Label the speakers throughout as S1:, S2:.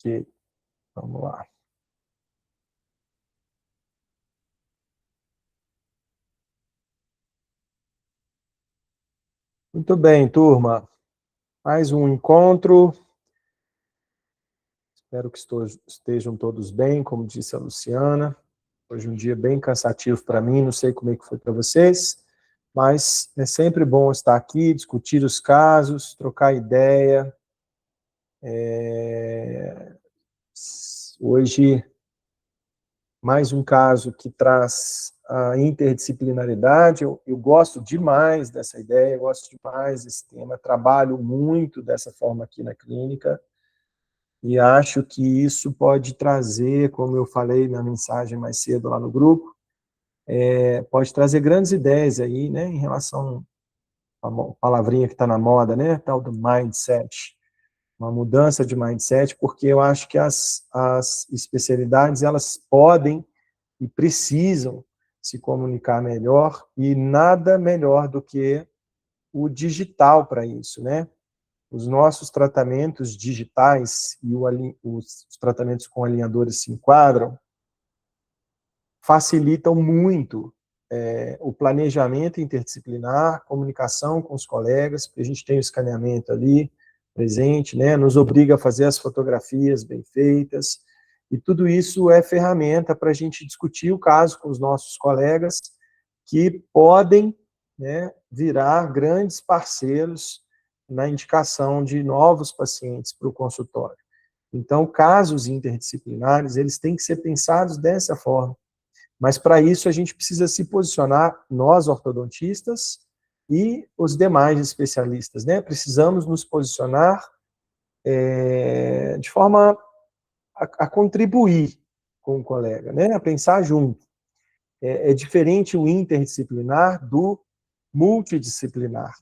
S1: Ok, vamos lá. Muito bem, turma. Mais um encontro. Espero que estejam todos bem, como disse a Luciana. Hoje um dia bem cansativo para mim, não sei como é que foi para vocês, mas é sempre bom estar aqui, discutir os casos, trocar ideia. Hoje, mais um caso que traz a interdisciplinaridade. Eu gosto demais dessa ideia, gosto demais desse tema, trabalho muito dessa forma aqui na clínica, e acho que isso pode trazer, como eu falei na mensagem mais cedo lá no grupo, pode trazer grandes ideias aí, né, em relação à palavrinha que está na moda, né, tal do mindset, uma mudança de mindset, porque eu acho que as especialidades, elas podem e precisam se comunicar melhor, e nada melhor do que o digital para isso, né? Os nossos tratamentos digitais e os tratamentos com alinhadores se enquadram, facilitam muito o planejamento interdisciplinar, comunicação com os colegas, porque a gente tem o escaneamento ali presente, né? Nos obriga a fazer as fotografias bem feitas, e tudo isso é ferramenta para a gente discutir o caso com os nossos colegas, que podem, né, virar grandes parceiros na indicação de novos pacientes para o consultório. Então, casos interdisciplinares, eles têm que ser pensados dessa forma. Mas, para isso, a gente precisa se posicionar, nós, ortodontistas, e os demais especialistas, né? Precisamos nos posicionar de forma a contribuir com o colega, né? A pensar junto. É diferente o interdisciplinar do multidisciplinar.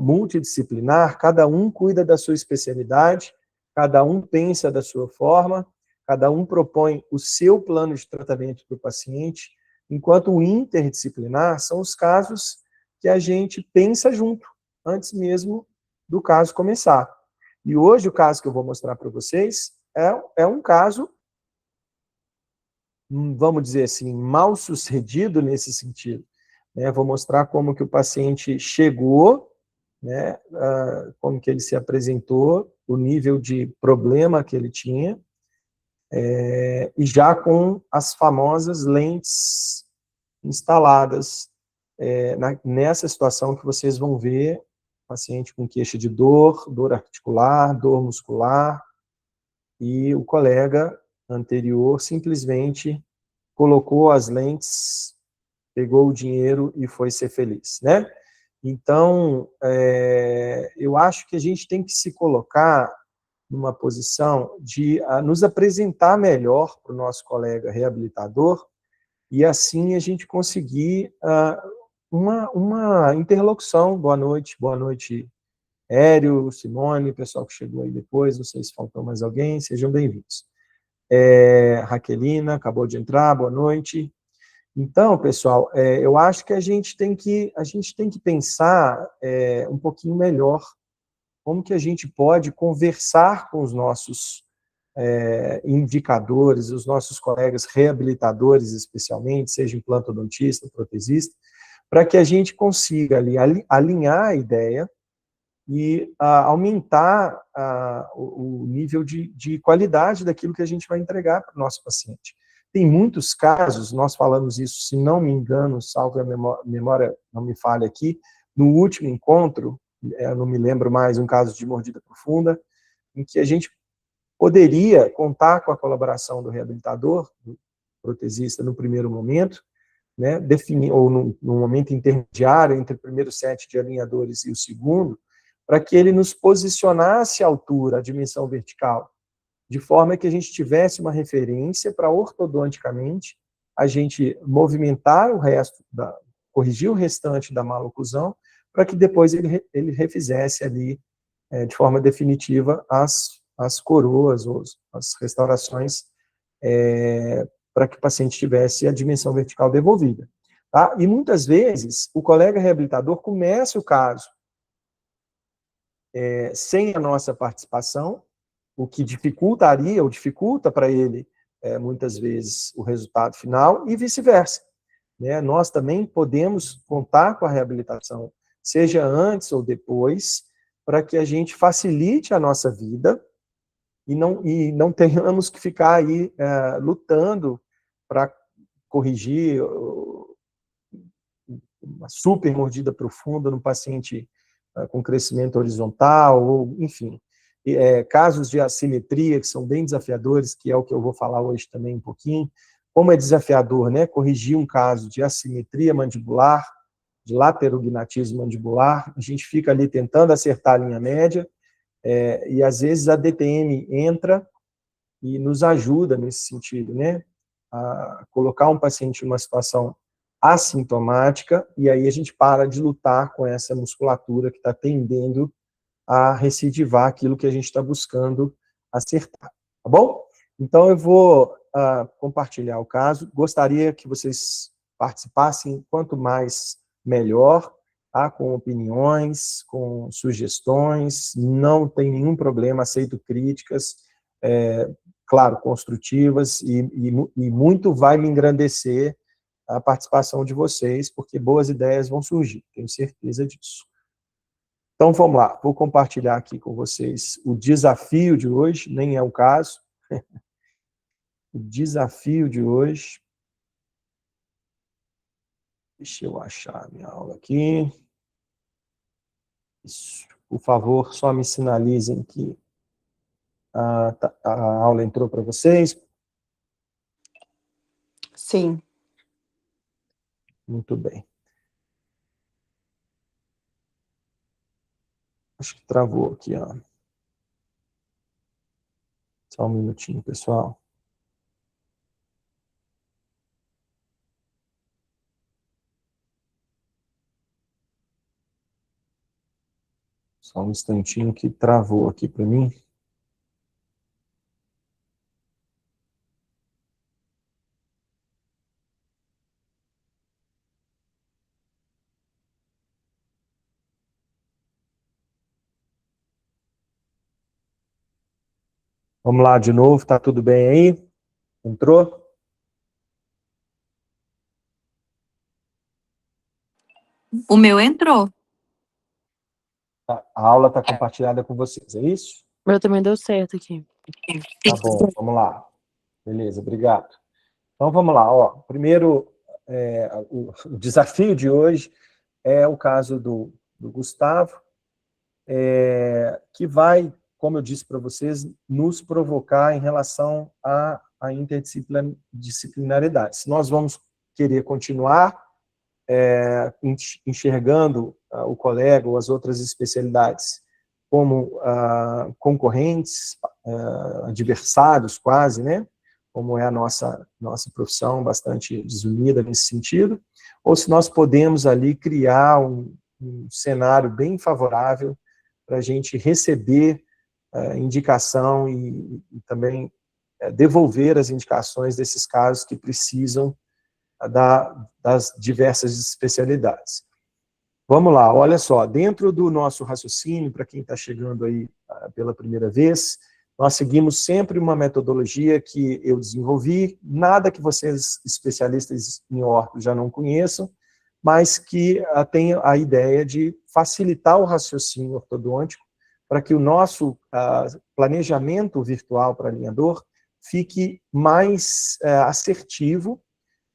S1: Multidisciplinar, cada um cuida da sua especialidade, cada um pensa da sua forma, cada um propõe o seu plano de tratamento para o paciente, enquanto o interdisciplinar são os casos que a gente pensa junto, antes mesmo do caso começar. E hoje o caso que eu vou mostrar para vocês é um caso, vamos dizer assim, mal sucedido nesse sentido. Vou mostrar como que o paciente chegou, né, como que ele se apresentou, o nível de problema que ele tinha, e já com as famosas lentes instaladas nessa situação que vocês vão ver, paciente com queixa de dor articular, dor muscular, e o colega anterior simplesmente colocou as lentes, pegou o dinheiro e foi ser feliz, né? Então, eu acho que a gente tem que se colocar numa posição de nos apresentar melhor para o nosso colega reabilitador, e assim a gente conseguir uma interlocução. Boa noite, Hério, Simone, pessoal que chegou aí depois, não sei se faltou mais alguém, sejam bem-vindos. Raquelina, acabou de entrar, boa noite. Então, pessoal, eu acho que a gente tem que pensar um pouquinho melhor como que a gente pode conversar com os nossos indicadores, os nossos colegas reabilitadores, especialmente, seja implantodontista, protesista, para que a gente consiga ali alinhar a ideia e aumentar o nível de qualidade daquilo que a gente vai entregar para o nosso paciente. Tem muitos casos, nós falamos isso, se não me engano, salvo a memória não me falha aqui, no último encontro, eu não me lembro mais, um caso de mordida profunda, em que a gente poderia contar com a colaboração do reabilitador, do protesista, no primeiro momento, né, definir, ou no momento intermediário entre o primeiro set de alinhadores e o segundo, para que ele nos posicionasse à altura, a dimensão vertical, de forma que a gente tivesse uma referência para, ortodonticamente, a gente movimentar o resto, corrigir o restante da maloclusão, para que depois ele refizesse ali, de forma definitiva, as coroas, ou as restaurações, para que o paciente tivesse a dimensão vertical devolvida. Tá? E muitas vezes, o colega reabilitador começa o caso sem a nossa participação, o que dificultaria, ou dificulta para ele, muitas vezes, o resultado final, e vice-versa. Né? Nós também podemos contar com a reabilitação, seja antes ou depois, para que a gente facilite a nossa vida e não tenhamos que ficar aí lutando para corrigir uma super mordida profunda no paciente com crescimento horizontal, ou, enfim, casos de assimetria que são bem desafiadores, que é o que eu vou falar hoje também um pouquinho. Como é desafiador, né, corrigir um caso de assimetria mandibular, de laterognatismo mandibular, a gente fica ali tentando acertar a linha média, e às vezes a DTM entra e nos ajuda nesse sentido, né, a colocar um paciente numa situação assintomática, e aí a gente para de lutar com essa musculatura que está tendendo a recidivar aquilo que a gente está buscando acertar, tá bom? Então eu vou compartilhar o caso, gostaria que vocês participassem, quanto mais melhor, tá? Com opiniões, com sugestões, não tem nenhum problema, aceito críticas, claro, construtivas, e muito vai me engrandecer a participação de vocês, porque boas ideias vão surgir, tenho certeza disso. Então, vamos lá, vou compartilhar aqui com vocês o desafio de hoje, nem é o caso. O desafio de hoje. Deixa eu achar a minha aula aqui. Isso. Por favor, só me sinalizem que a aula entrou para vocês.
S2: Sim.
S1: Muito bem. Acho que travou aqui, ó. Só um minutinho, pessoal. Só um instantinho que travou aqui para mim. Vamos lá de novo, tá tudo bem aí? Entrou?
S2: O meu entrou.
S1: A aula está compartilhada com vocês, é isso?
S2: O meu também deu certo aqui.
S1: Tá bom, vamos lá. Beleza, obrigado. Então, vamos lá. Ó. Primeiro, o desafio de hoje é o caso do Gustavo, que vai, como eu disse para vocês, nos provocar em relação à interdisciplinaridade. Se nós vamos querer continuar enxergando o colega ou as outras especialidades como concorrentes, adversários quase, né? Como é a nossa profissão, bastante desunida nesse sentido, ou se nós podemos ali criar um cenário bem favorável para a gente receber indicação e também devolver as indicações desses casos que precisam das diversas especialidades. Vamos lá, olha só, dentro do nosso raciocínio, para quem está chegando aí pela primeira vez, nós seguimos sempre uma metodologia que eu desenvolvi, nada que vocês, especialistas em orto, já não conheçam, mas que tem a ideia de facilitar o raciocínio ortodôntico para que o nosso planejamento virtual para alinhador fique mais assertivo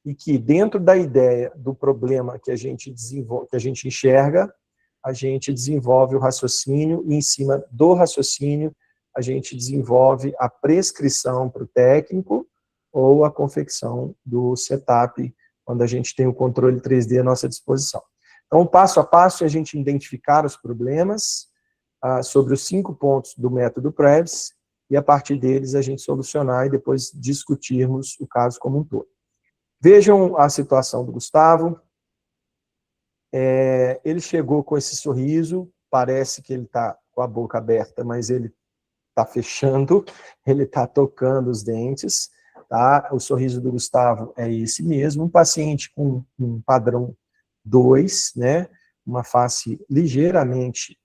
S1: e que dentro da ideia do problema que a gente desenvolve, que a gente enxerga, a gente desenvolve o raciocínio e em cima do raciocínio a gente desenvolve a prescrição para o técnico ou a confecção do setup, quando a gente tem o controle 3D à nossa disposição. Então, passo a passo, é a gente identificar os problemas sobre os 5 pontos do método Krebs e, a partir deles, a gente solucionar e depois discutirmos o caso como um todo. Vejam a situação do Gustavo. Ele chegou com esse sorriso, parece que ele está com a boca aberta, mas ele está fechando, ele está tocando os dentes, tá? O sorriso do Gustavo é esse mesmo, um paciente com um padrão 2, né? Uma face ligeiramente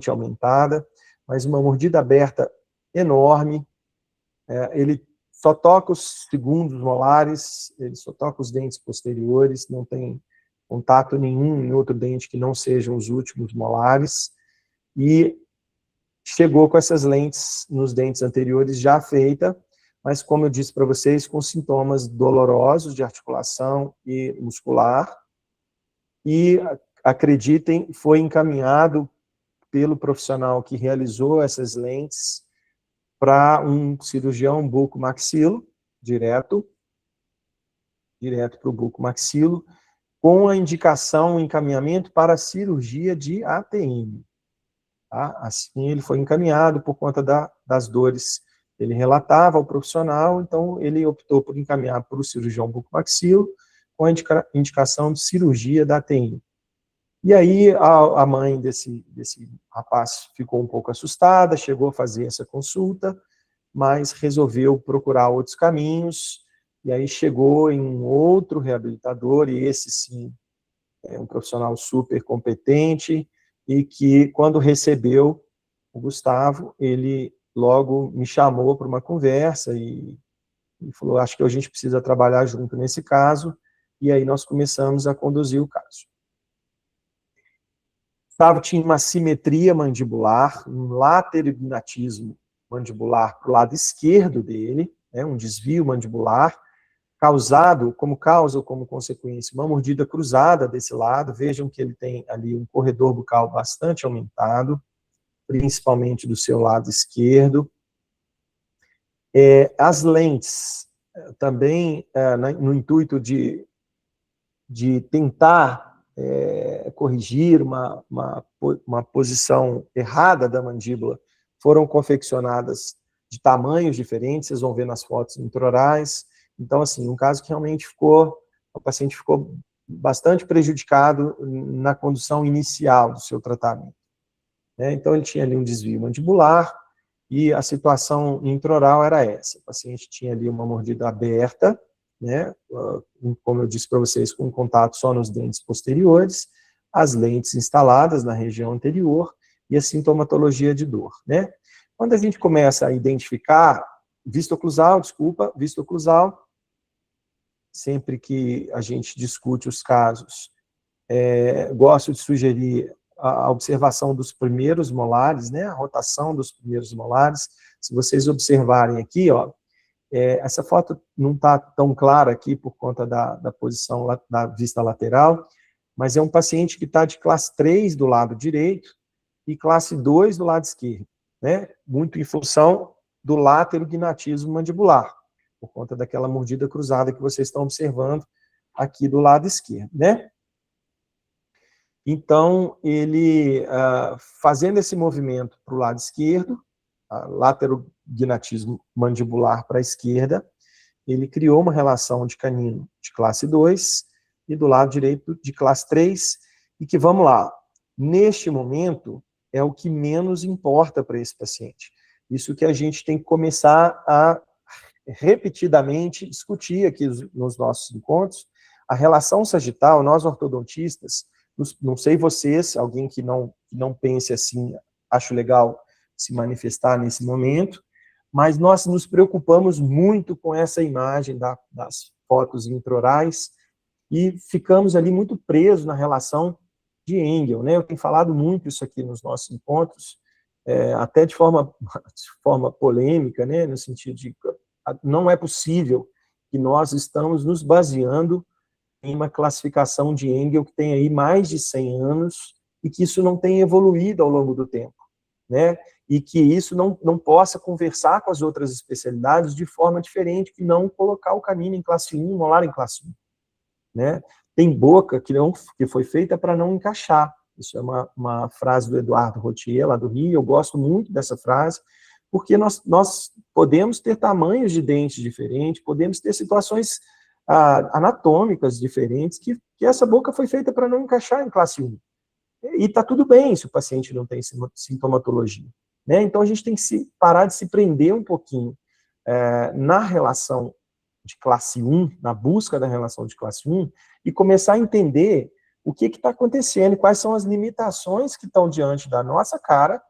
S1: aumentada, mas uma mordida aberta enorme. Ele só toca os segundos molares, ele só toca os dentes posteriores, não tem contato nenhum em outro dente que não sejam os últimos molares, e chegou com essas lentes nos dentes anteriores já feita, mas como eu disse para vocês, com sintomas dolorosos de articulação e muscular, e acreditem, foi encaminhado pelo profissional que realizou essas lentes para um cirurgião bucomaxilo, direto para o bucomaxilo, com a indicação, encaminhamento para a cirurgia de ATM. Tá? Assim ele foi encaminhado por conta das dores. Ele relatava ao profissional, então ele optou por encaminhar para o cirurgião bucomaxilo com a indicação de cirurgia da ATM. E aí a mãe desse rapaz ficou um pouco assustada, chegou a fazer essa consulta, mas resolveu procurar outros caminhos, e aí chegou em um outro reabilitador, e esse sim é um profissional super competente, e que quando recebeu o Gustavo, ele logo me chamou para uma conversa e falou, acho que a gente precisa trabalhar junto nesse caso, e aí nós começamos a conduzir o caso. Gustavo tinha uma simetria mandibular, um laterognatismo mandibular para o lado esquerdo dele, um desvio mandibular, causado como causa ou como consequência uma mordida cruzada desse lado. Vejam que ele tem ali um corredor bucal bastante aumentado, principalmente do seu lado esquerdo. As lentes, também no intuito de tentar corrigir uma posição errada da mandíbula, foram confeccionadas de tamanhos diferentes, vocês vão ver nas fotos intraorais. Então, assim, um caso que realmente o paciente ficou bastante prejudicado na condução inicial do seu tratamento. Então, ele tinha ali um desvio mandibular, e a situação intraoral era essa. O paciente tinha ali uma mordida aberta, como eu disse para vocês, com contato só nos dentes posteriores, as lentes instaladas na região anterior e a sintomatologia de dor. Quando a gente começa a identificar vista oclusal, sempre que a gente discute os casos, gosto de sugerir a observação dos primeiros molares, a rotação dos primeiros molares. Se vocês observarem aqui, essa foto não está tão clara aqui por conta da posição da vista lateral, mas é um paciente que está de classe 3 do lado direito e classe 2 do lado esquerdo, muito em função do laterognatismo mandibular, por conta daquela mordida cruzada que vocês estão observando aqui do lado esquerdo, Então, ele, fazendo esse movimento para o lado esquerdo, laterognatismo mandibular para a esquerda, ele criou uma relação de canino de classe 2 e do lado direito de classe 3, e que, vamos lá, neste momento, é o que menos importa para esse paciente. Isso que a gente tem que começar a repetidamente discutir aqui nos nossos encontros. A relação sagital, nós ortodontistas, não sei vocês, alguém que não pense assim, acho legal se manifestar nesse momento, mas nós nos preocupamos muito com essa imagem das fotos intraorais e ficamos ali muito presos na relação de Engel, Eu tenho falado muito isso aqui nos nossos encontros, até de forma polêmica, no sentido de não é possível que nós estamos nos baseando em uma classificação de Engel que tem aí mais de 100 anos e que isso não tem evoluído ao longo do tempo, E que isso não possa conversar com as outras especialidades de forma diferente, que não colocar o canino em classe 1, molar em classe 1, Tem boca que foi feita para não encaixar. Isso é uma frase do Eduardo Rotier, lá do Rio. Eu gosto muito dessa frase, porque nós podemos ter tamanhos de dentes diferentes, podemos ter situações anatômicas diferentes, que essa boca foi feita para não encaixar em classe 1. E está tudo bem se o paciente não tem sintomatologia. Então, a gente tem que parar de se prender um pouquinho na relação de classe 1, na busca da relação de classe 1, e começar a entender o que está acontecendo, quais são as limitações que estão diante da nossa cara,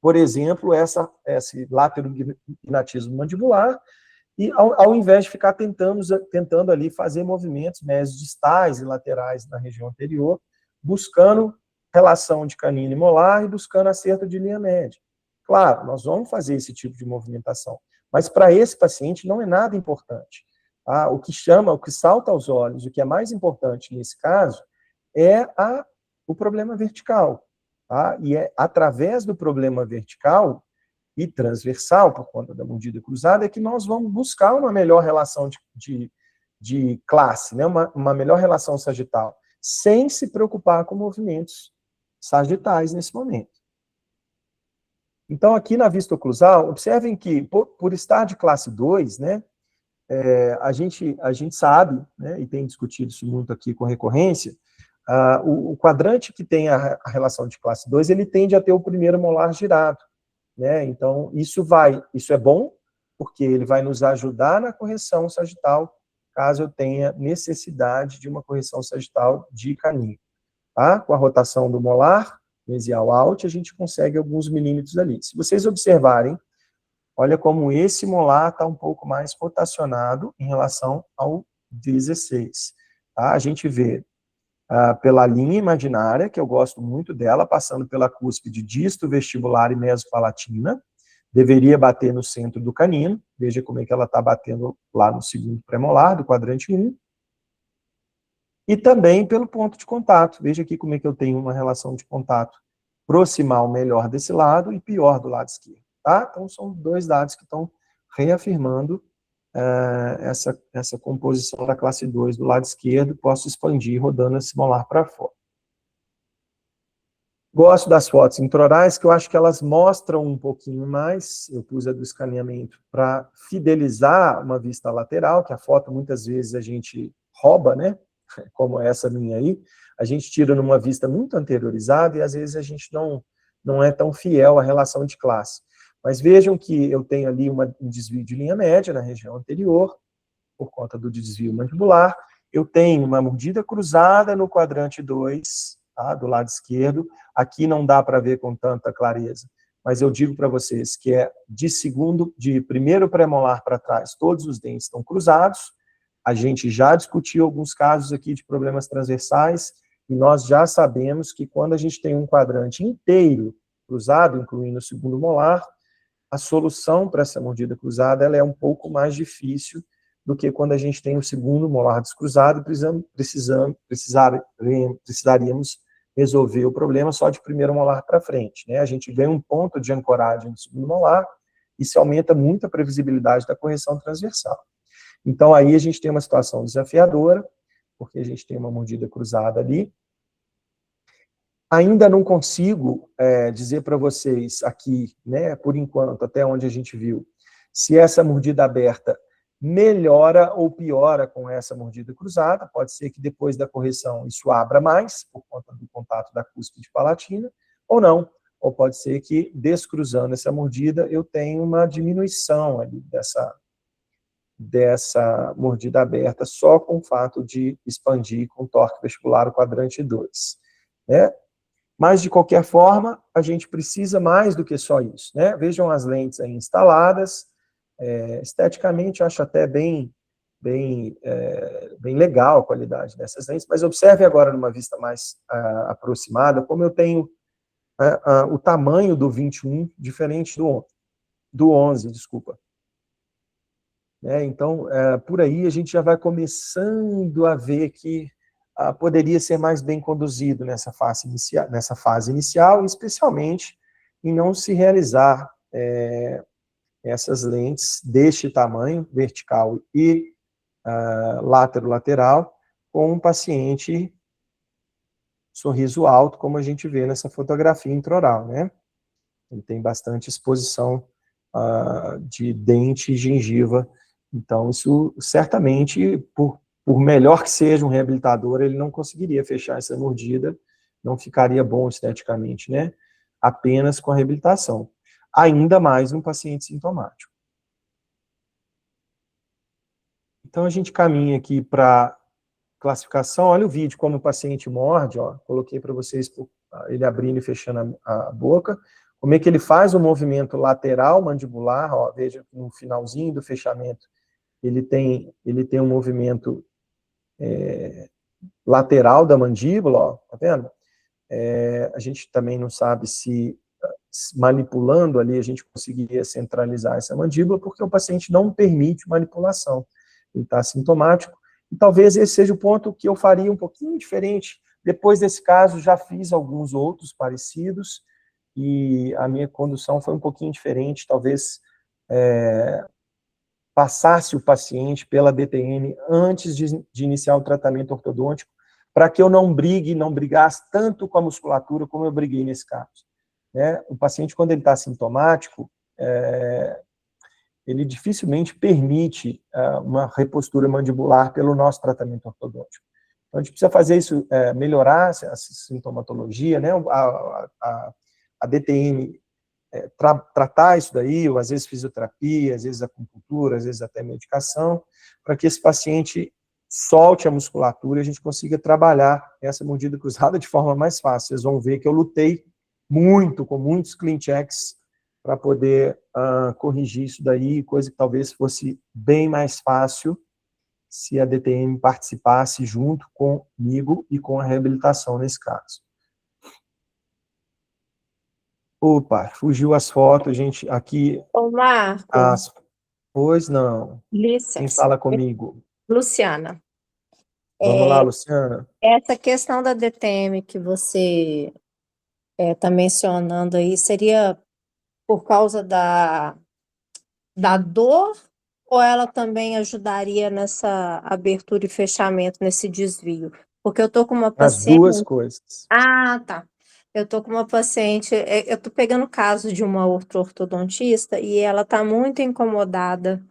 S1: por exemplo, esse lateroignatismo mandibular, e ao invés de ficar tentando ali fazer movimentos mesodistais e laterais na região anterior, buscando relação de canino e molar e buscando acerto de linha média. Claro, nós vamos fazer esse tipo de movimentação, mas para esse paciente não é nada importante. Tá? O que salta aos olhos, o que é mais importante nesse caso, é o problema vertical. Tá? E é através do problema vertical e transversal, por conta da mordida cruzada, é que nós vamos buscar uma melhor relação de classe, né? uma melhor relação sagital, sem se preocupar com movimentos sagitais nesse momento. Então, aqui na vista oclusal, observem que, por estar de classe 2, né, a gente sabe, né, e tem discutido isso muito aqui com recorrência, o quadrante que tem a relação de classe 2, ele tende a ter o primeiro molar girado. Né? Então, isso é bom, porque ele vai nos ajudar na correção sagital, caso eu tenha necessidade de uma correção sagital de canino. Tá? Com a rotação do molar mesial alt, a gente consegue alguns milímetros ali. Se vocês observarem, olha como esse molar está um pouco mais rotacionado em relação ao 16. Tá? A gente vê pela linha imaginária, que eu gosto muito dela, passando pela cúspide disto vestibular e mesopalatina, deveria bater no centro do canino, veja como é que ela está batendo lá no segundo premolar, do quadrante 1, e também pelo ponto de contato, veja aqui como é que eu tenho uma relação de contato proximal melhor desse lado e pior do lado esquerdo, tá? Então são dois dados que estão reafirmando essa composição da classe 2 do lado esquerdo, posso expandir rodando esse molar para fora. Gosto das fotos intraorais, que eu acho que elas mostram um pouquinho mais, eu pus a do escaneamento para fidelizar uma vista lateral, que a foto muitas vezes a gente rouba, né, como essa minha aí, a gente tira numa vista muito anteriorizada e às vezes a gente não é tão fiel à relação de classe. Mas vejam que eu tenho ali um desvio de linha média na região anterior, por conta do desvio mandibular. Eu tenho uma mordida cruzada no quadrante 2, tá, do lado esquerdo. Aqui não dá para ver com tanta clareza, mas eu digo para vocês que é de primeiro premolar para trás, todos os dentes estão cruzados. A gente já discutiu alguns casos aqui de problemas transversais, e nós já sabemos que quando a gente tem um quadrante inteiro cruzado, incluindo o segundo molar, a solução para essa mordida cruzada ela é um pouco mais difícil do que quando a gente tem o segundo molar descruzado e precisaríamos resolver o problema só de primeiro molar para frente. Né? A gente ganha um ponto de ancoragem no segundo molar e se aumenta muito a previsibilidade da correção transversal. Então, aí a gente tem uma situação desafiadora, porque a gente tem uma mordida cruzada ali. Ainda não consigo dizer para vocês aqui, né, por enquanto, até onde a gente viu, se essa mordida aberta melhora ou piora com essa mordida cruzada. Pode ser que depois da correção isso abra mais, por conta do contato da cúspide palatina, ou não. Ou pode ser que, descruzando essa mordida, eu tenha uma diminuição ali dessa mordida aberta, só com o fato de expandir com torque vestibular o quadrante 2. Né? Mas, de qualquer forma, a gente precisa mais do que só isso. Né? Vejam as lentes aí instaladas. Esteticamente, eu acho até bem legal a qualidade dessas lentes, mas observe agora numa vista mais aproximada, como eu tenho o tamanho do 21 diferente do 11, desculpa. Então, por aí a gente já vai começando a ver que poderia ser mais bem conduzido nessa fase inicial, especialmente em não se realizar essas lentes deste tamanho, vertical e lateral, com um paciente sorriso alto, como a gente vê nessa fotografia intraoral, né? Ele tem bastante exposição de dente e gengiva, então isso certamente, por melhor que seja um reabilitador, ele não conseguiria fechar essa mordida, não ficaria bom esteticamente, né? Apenas com a reabilitação. Ainda mais um paciente sintomático. Então, a gente caminha aqui para classificação. Olha o vídeo, como o paciente morde, ó. Coloquei para vocês ele abrindo e fechando a boca. como é que ele faz o movimento lateral mandibular, ó, veja, no finalzinho do fechamento, ele tem um movimento lateral da mandíbula, ó, tá vendo? A gente também não sabe se manipulando ali a gente conseguiria centralizar essa mandíbula, porque o paciente não permite manipulação. Ele está sintomático, e talvez esse seja o ponto que eu faria um pouquinho diferente. Depois desse caso, já fiz alguns outros parecidos, e a minha condução foi um pouquinho diferente, talvez passasse o paciente pela DTM antes de iniciar o tratamento ortodôntico, para que eu não brigasse tanto com a musculatura como eu briguei nesse caso. Né? O paciente, quando ele está sintomático, ele dificilmente permite uma repostura mandibular pelo nosso tratamento ortodôntico. Então, a gente precisa fazer isso, melhorar essa sintomatologia, né? A DTM, tratar isso daí, ou às vezes fisioterapia, às vezes acupuntura, às vezes até medicação, para que esse paciente solte a musculatura e a gente consiga trabalhar essa mordida cruzada de forma mais fácil. Vocês vão ver que eu lutei muito, com muitos clean checks, para poder corrigir isso daí, coisa que talvez fosse bem mais fácil se a DTM participasse junto comigo e com a reabilitação nesse caso. Opa, fugiu as fotos, gente, aqui...
S3: Ô, Marco,
S1: Pois não. Quem
S3: licença.
S1: fala comigo?
S3: Luciana,
S1: Vamos lá, Luciana.
S3: essa questão da DTM que você está mencionando aí, seria por causa da dor, ou ela também ajudaria nessa abertura e fechamento, nesse desvio? Porque eu estou com uma
S1: As
S3: paciente...
S1: duas coisas.
S3: Ah, tá. Eu estou com uma paciente, eu estou pegando o caso de uma ortodontista e ela está muito incomodada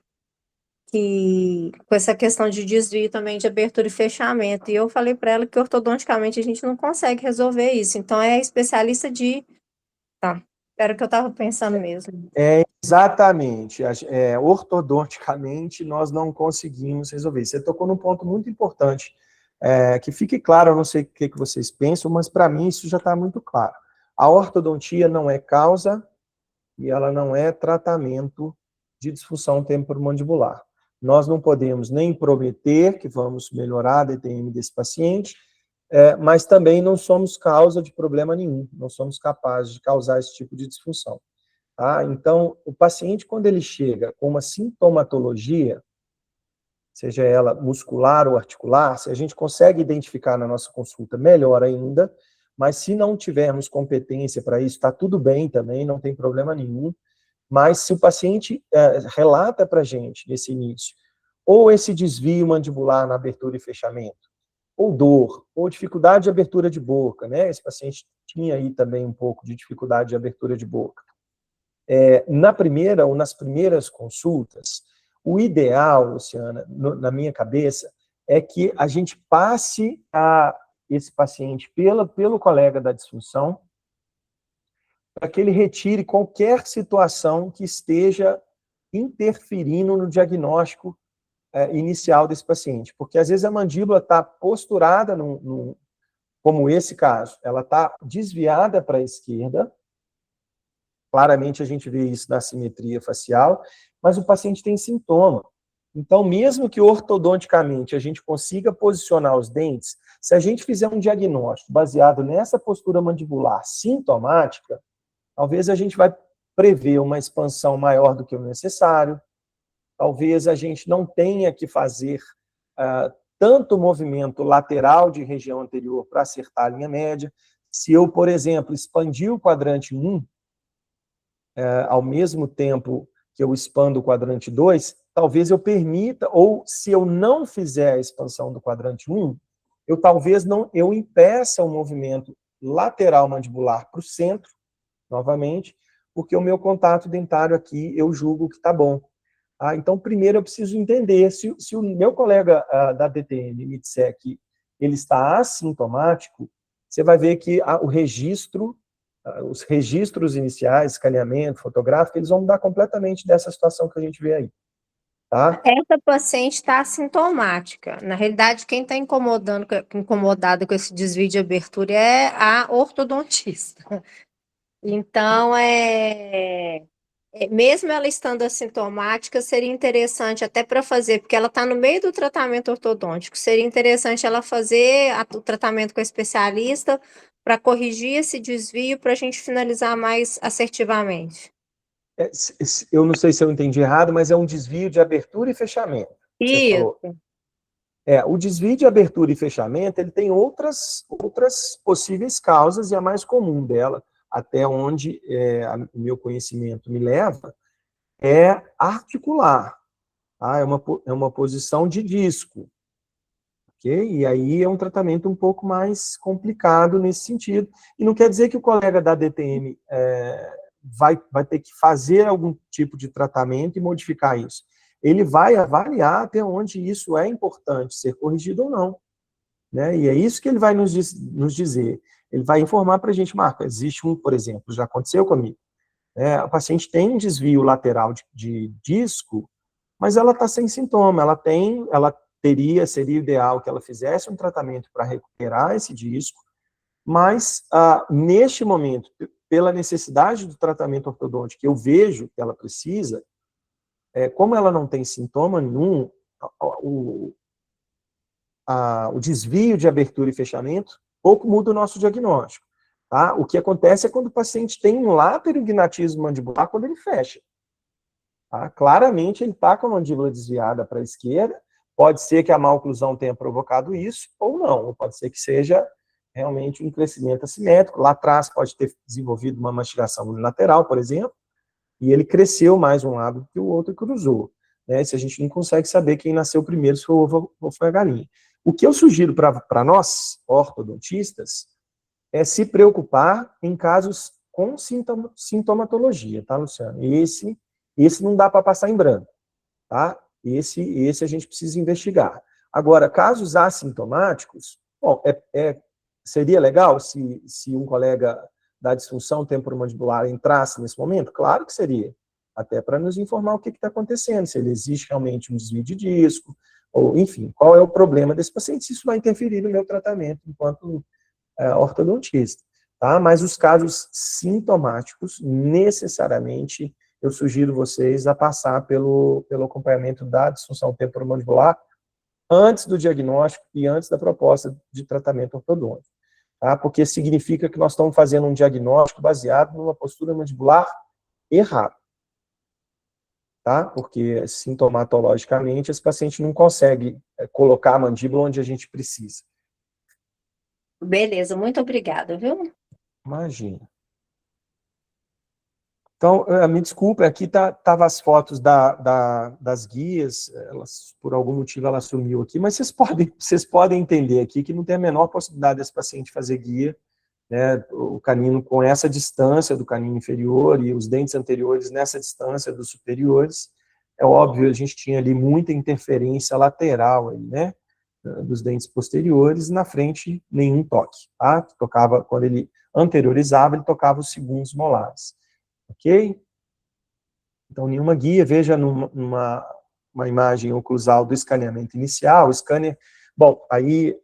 S3: com essa questão de desvio também de abertura e fechamento. E eu falei para ela que ortodonticamente a gente não consegue resolver isso. Então é especialista de... Tá, era o que eu estava pensando mesmo.
S1: Exatamente. Ortodonticamente, nós não conseguimos resolver. Você tocou num ponto muito importante. Que fique claro, eu não sei o que vocês pensam, mas para mim isso já está muito claro. A ortodontia não é causa e ela não é tratamento de disfunção temporomandibular. Nós não podemos nem prometer que vamos melhorar a DTM desse paciente, mas também não somos causa de problema nenhum, não somos capazes de causar esse tipo de disfunção. Tá? Então, o paciente, quando ele chega com uma sintomatologia, seja ela muscular ou articular, se a gente consegue identificar na nossa consulta, melhor ainda, mas se não tivermos competência para isso, está tudo bem também, não tem problema nenhum, mas se o paciente relata para a gente, nesse início, ou esse desvio mandibular na abertura e fechamento, ou dor, ou dificuldade de abertura de boca, né? Esse paciente tinha aí também um pouco de dificuldade de abertura de boca. Na primeira ou nas primeiras consultas, o ideal, Luciana, na minha cabeça, é que a gente passe esse paciente pelo colega da disfunção, para que ele retire qualquer situação que esteja interferindo no diagnóstico inicial desse paciente. Porque, às vezes, a mandíbula está posturada, como esse caso, ela está desviada para a esquerda, claramente a gente vê isso na simetria facial, mas o paciente tem sintoma. Então, mesmo que ortodonticamente a gente consiga posicionar os dentes, se a gente fizer um diagnóstico baseado nessa postura mandibular sintomática, talvez a gente vai prever uma expansão maior do que o necessário, talvez a gente não tenha que fazer tanto movimento lateral de região anterior para acertar a linha média. Se eu, por exemplo, expandir o quadrante 1, ao mesmo tempo que eu expando o quadrante 2, talvez eu permita, ou se eu não fizer a expansão do quadrante 1, eu impeça o movimento lateral mandibular para o centro, novamente, porque o meu contato dentário aqui, eu julgo que está bom. Então, primeiro eu preciso entender, se o meu colega da DTM me disser que ele está assintomático, você vai ver que os registros iniciais, escaneamento, fotográfico, eles vão mudar completamente dessa situação que a gente vê aí. Tá?
S3: Essa paciente está assintomática. Na realidade, quem está incomodada com esse desvio de abertura é a ortodontista. Então, mesmo ela estando assintomática, seria interessante até para fazer, porque ela está no meio do tratamento ortodôntico, seria interessante ela fazer o tratamento com a especialista para corrigir esse desvio para a gente finalizar mais assertivamente.
S1: Eu não sei se eu entendi errado, mas é um desvio de abertura e fechamento, que você falou.
S3: Isso.
S1: O desvio de abertura e fechamento, ele tem outras possíveis causas, e a mais comum dela, até onde o meu conhecimento me leva, é articular. Tá? É uma posição de disco. Okay? E aí é um tratamento um pouco mais complicado nesse sentido. E não quer dizer que o colega da DTM vai ter que fazer algum tipo de tratamento e modificar isso. Ele vai avaliar até onde isso é importante ser corrigido ou não. Né? E é isso que ele vai nos dizer. Ele vai informar para a gente, Marco, existe um, por exemplo, já aconteceu comigo, né? A paciente tem um desvio lateral de disco, mas ela está sem sintoma, seria ideal que ela fizesse um tratamento para recuperar esse disco, mas neste momento, pela necessidade do tratamento ortodôntico que eu vejo que ela precisa, como ela não tem sintoma nenhum, o desvio de abertura e fechamento pouco muda o nosso diagnóstico. Tá? O que acontece é quando o paciente tem um lateroignatismo mandibular quando ele fecha. Tá? Claramente ele está com a mandíbula desviada para a esquerda, pode ser que a maloclusão tenha provocado isso, ou não, pode ser que seja realmente um crescimento assimétrico. Lá atrás pode ter desenvolvido uma mastigação unilateral, por exemplo, e ele cresceu mais um lado do que o outro e cruzou. Né? Se a gente não consegue saber quem nasceu primeiro, se foi o ovo ou foi a galinha. O que eu sugiro para nós, ortodontistas, é se preocupar em casos com sintomatologia, tá, Luciano? Esse não dá para passar em branco, tá? Esse a gente precisa investigar. Agora, casos assintomáticos, bom, seria legal se um colega da disfunção temporomandibular entrasse nesse momento? Claro que seria, até para nos informar o que está acontecendo, se ele existe realmente um desvio de disco, ou, enfim, qual é o problema desse paciente, se isso vai interferir no meu tratamento enquanto ortodontista. Tá? Mas os casos sintomáticos, necessariamente, eu sugiro vocês a passar pelo acompanhamento da disfunção temporomandibular antes do diagnóstico e antes da proposta de tratamento ortodôntico. Tá? Porque significa que nós estamos fazendo um diagnóstico baseado numa postura mandibular errada. Tá? Porque sintomatologicamente esse paciente não consegue colocar a mandíbula onde a gente precisa.
S3: Beleza, muito obrigada, viu?
S1: Imagina. Então, me desculpe, aqui estavam as fotos das guias, por algum motivo ela sumiu aqui, mas vocês podem entender aqui que não tem a menor possibilidade desse paciente fazer guia, né, o canino com essa distância do canino inferior e os dentes anteriores nessa distância dos superiores. É óbvio, a gente tinha ali muita interferência lateral aí, né, dos dentes posteriores, e na frente nenhum toque, tá? Tocava, quando ele anteriorizava, ele tocava os segundos molares. Ok? Então, nenhuma guia, veja numa imagem oclusal do escaneamento inicial, o scanner, bom, aí,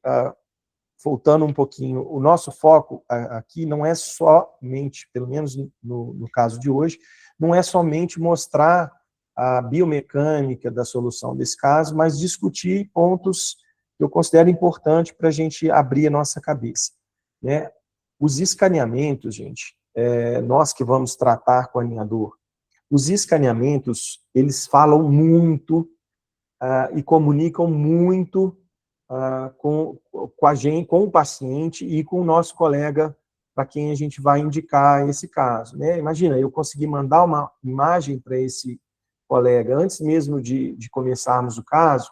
S1: voltando um pouquinho, o nosso foco aqui não é somente, pelo menos no caso de hoje, não é somente mostrar a biomecânica da solução desse caso, mas discutir pontos que eu considero importantes para a gente abrir a nossa cabeça. Né? Os escaneamentos, gente, nós que vamos tratar com o alinhador, os escaneamentos, eles falam muito e comunicam muito com a gente, com o paciente e com o nosso colega para quem a gente vai indicar esse caso. Né? Imagina, eu consegui mandar uma imagem para esse colega antes mesmo de começarmos o caso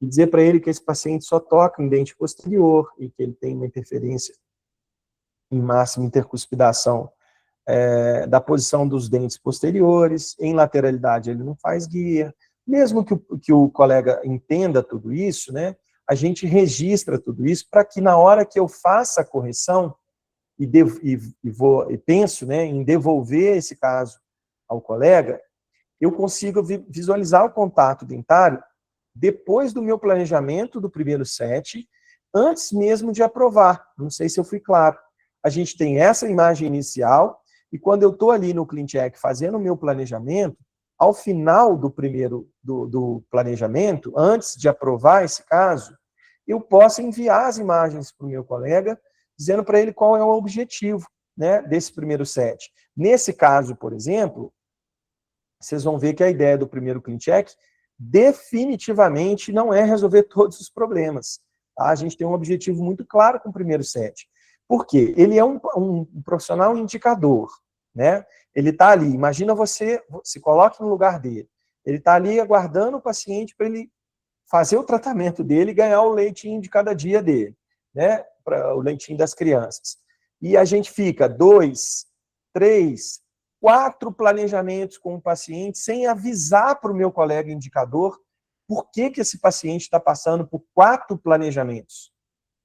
S1: e dizer para ele que esse paciente só toca em dente posterior e que ele tem uma interferência em máxima intercuspidação da posição dos dentes posteriores, em lateralidade ele não faz guia, mesmo que o colega entenda tudo isso, né, a gente registra tudo isso para que na hora que eu faça a correção e penso, né, em devolver esse caso ao colega, eu consigo visualizar o contato dentário depois do meu planejamento do primeiro set, antes mesmo de aprovar. Não sei se eu fui claro. A gente tem essa imagem inicial, E quando eu estou ali no CleanCheck fazendo o meu planejamento, ao final do primeiro do planejamento, antes de aprovar esse caso, eu posso enviar as imagens para o meu colega, dizendo para ele qual é o objetivo, né, desse primeiro set. Nesse caso, por exemplo, vocês vão ver que a ideia do primeiro CleanCheck definitivamente não é resolver todos os problemas. Tá? A gente tem um objetivo muito claro com o primeiro set. Por quê? Ele é um profissional indicador. Né? Ele está ali, imagina você, se coloque no lugar dele. Ele está ali aguardando o paciente para ele fazer o tratamento dele e ganhar o leitinho de cada dia dele, né? O leitinho das crianças. E a gente fica 2, 3, 4 planejamentos com o paciente sem avisar para o meu colega indicador por que esse paciente está passando por 4 planejamentos.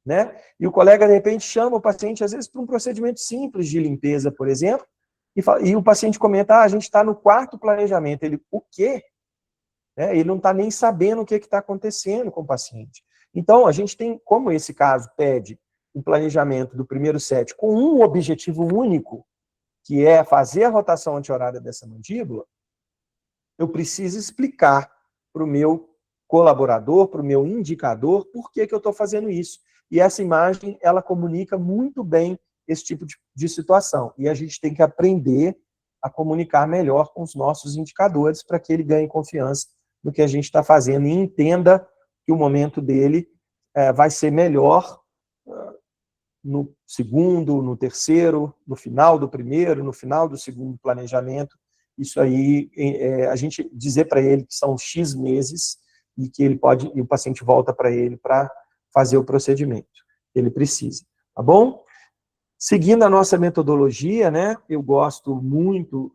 S1: Né? E o colega, de repente, chama o paciente, às vezes, para um procedimento simples de limpeza, por exemplo, e o paciente comenta, a gente está no 4º planejamento. Ele, o quê? Né? Ele não está nem sabendo o que está acontecendo com o paciente. Então, a gente tem, como esse caso pede o planejamento do primeiro set com um objetivo único, que é fazer a rotação anti-horária dessa mandíbula, eu preciso explicar para o meu colaborador, para o meu indicador, por que eu estou fazendo isso. E essa imagem, ela comunica muito bem esse tipo de situação. E a gente tem que aprender a comunicar melhor com os nossos indicadores para que ele ganhe confiança no que a gente está fazendo e entenda que o momento dele vai ser melhor no segundo, no terceiro, no final do primeiro, no final do segundo planejamento. Isso aí, a gente dizer para ele que são X meses e que ele pode, e o paciente volta para ele para fazer o procedimento que ele precisa, tá bom? Seguindo a nossa metodologia, né, eu gosto muito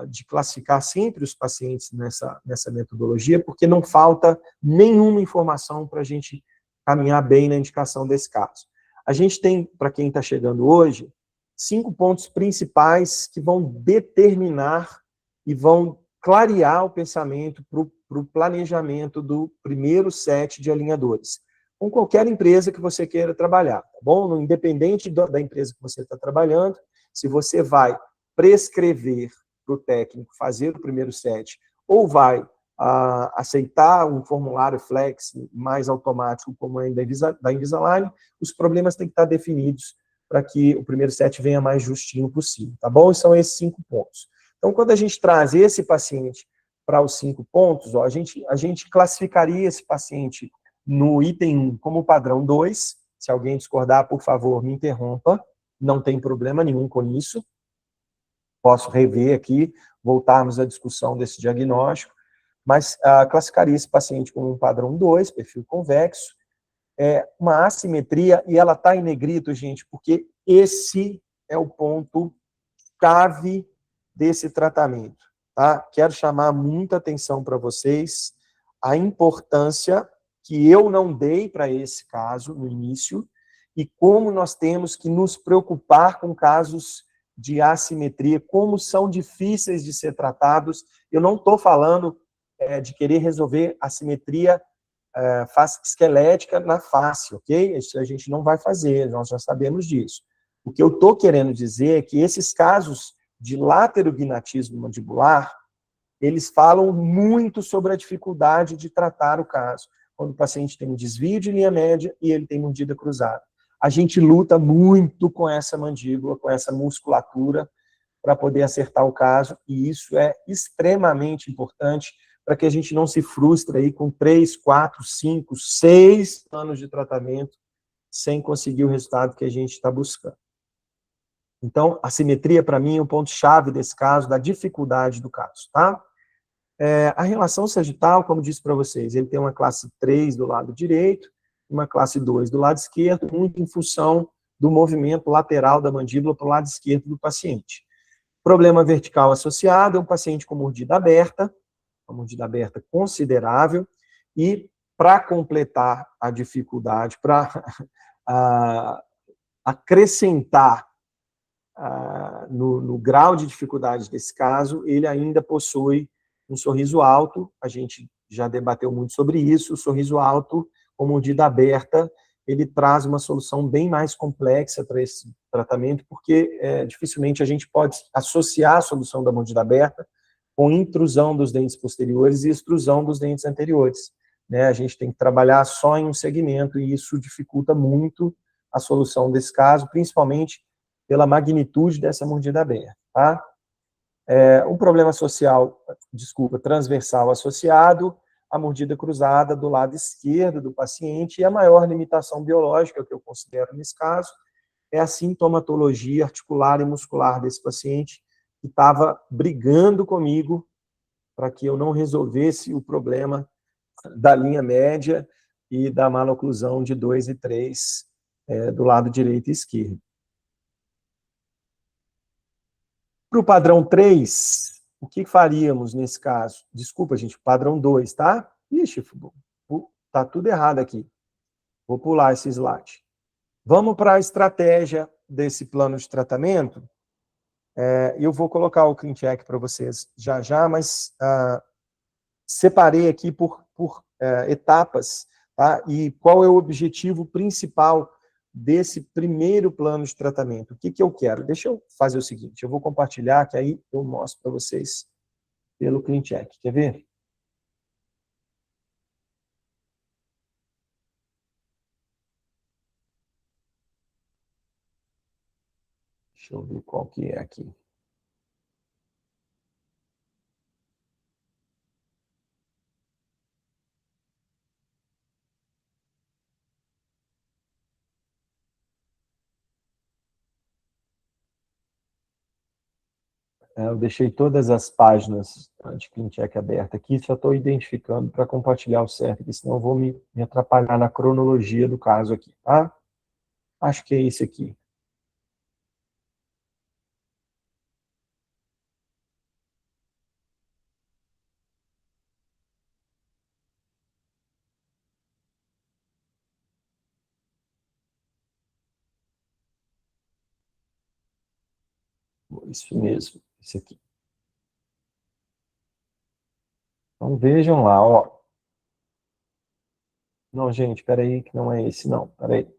S1: de classificar sempre os pacientes nessa metodologia, porque não falta nenhuma informação para a gente caminhar bem na indicação desse caso. A gente tem, para quem está chegando hoje, 5 pontos principais que vão determinar e vão clarear o pensamento para o planejamento do primeiro set de alinhadores. Com qualquer empresa que você queira trabalhar, tá bom? Independente da empresa que você está trabalhando, se você vai prescrever para o técnico fazer o primeiro set, ou vai aceitar um formulário flex mais automático, como é da Invisalign, os problemas têm que estar definidos para que o primeiro set venha mais justinho possível, tá bom? E são esses 5 pontos. Então, quando a gente traz esse paciente para os 5 pontos, ó, a gente classificaria esse paciente no item 1 como padrão 2, se alguém discordar, por favor, me interrompa, não tem problema nenhum com isso, posso rever aqui, voltarmos à discussão desse diagnóstico, mas classificaria esse paciente como um padrão 2, perfil convexo, uma assimetria, e ela está em negrito, gente, porque esse é o ponto-chave desse tratamento, tá? Quero chamar muita atenção para vocês, a importância que eu não dei para esse caso no início, e como nós temos que nos preocupar com casos de assimetria, como são difíceis de ser tratados. Eu não estou falando de querer resolver assimetria face esquelética na face, ok? Isso a gente não vai fazer, nós já sabemos disso. O que eu estou querendo dizer é que esses casos de laterognatismo mandibular, eles falam muito sobre a dificuldade de tratar o caso, quando o paciente tem um desvio de linha média e ele tem mordida cruzada. A gente luta muito com essa mandíbula, com essa musculatura, para poder acertar o caso, e isso é extremamente importante para que a gente não se frustre aí com 3, 4, 5, 6 anos de tratamento sem conseguir o resultado que a gente está buscando. Então, a simetria, para mim, é um ponto-chave desse caso, da dificuldade do caso, tá? A relação sagital, como disse para vocês, ele tem uma classe 3 do lado direito, uma classe 2 do lado esquerdo, muito em função do movimento lateral da mandíbula para o lado esquerdo do paciente. Problema vertical associado é um paciente com mordida aberta, uma mordida aberta considerável, e para completar a dificuldade, para acrescentar no grau de dificuldade desse caso, ele ainda possui um sorriso alto, a gente já debateu muito sobre isso, o sorriso alto com mordida aberta, ele traz uma solução bem mais complexa para esse tratamento, porque dificilmente a gente pode associar a solução da mordida aberta com intrusão dos dentes posteriores e extrusão dos dentes anteriores, né? A gente tem que trabalhar só em um segmento e isso dificulta muito a solução desse caso, principalmente pela magnitude dessa mordida aberta, tá? Um problema social, transversal associado à mordida cruzada do lado esquerdo do paciente, e a maior limitação biológica que eu considero nesse caso é a sintomatologia articular e muscular desse paciente, que estava brigando comigo para que eu não resolvesse o problema da linha média e da maloclusão de 2 e 3 do lado direito e esquerdo. Para o padrão 3, o que faríamos nesse caso? Desculpa, gente, padrão 2, tá? Ixi, tá tudo errado aqui. Vou pular esse slide. Vamos para a estratégia desse plano de tratamento. Eu vou colocar o ClinCheck para vocês já já, mas separei aqui por etapas, tá? E qual é o objetivo principal desse primeiro plano de tratamento? O que eu quero? Deixa eu fazer o seguinte, eu vou compartilhar, que aí eu mostro para vocês pelo ClinCheck. Quer ver? Deixa eu ver qual que é aqui. Eu deixei todas as páginas de ClinCheck abertas aqui, só estou identificando para compartilhar o certo, porque senão eu vou me atrapalhar na cronologia do caso aqui, tá? Acho que é esse aqui. Isso mesmo, esse aqui. Então vejam lá, ó. Não, gente, espera aí, que não é esse não, espera aí.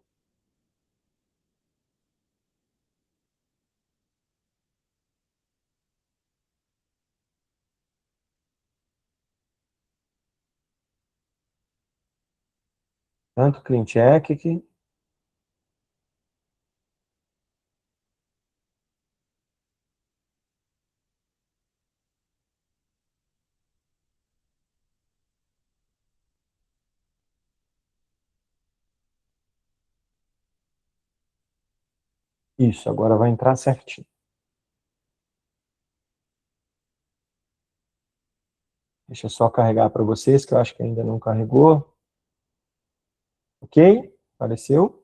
S1: Tanto ClinCheck que... Isso, agora vai entrar certinho. Deixa eu só carregar para vocês, que eu acho que ainda não carregou. Ok? Apareceu?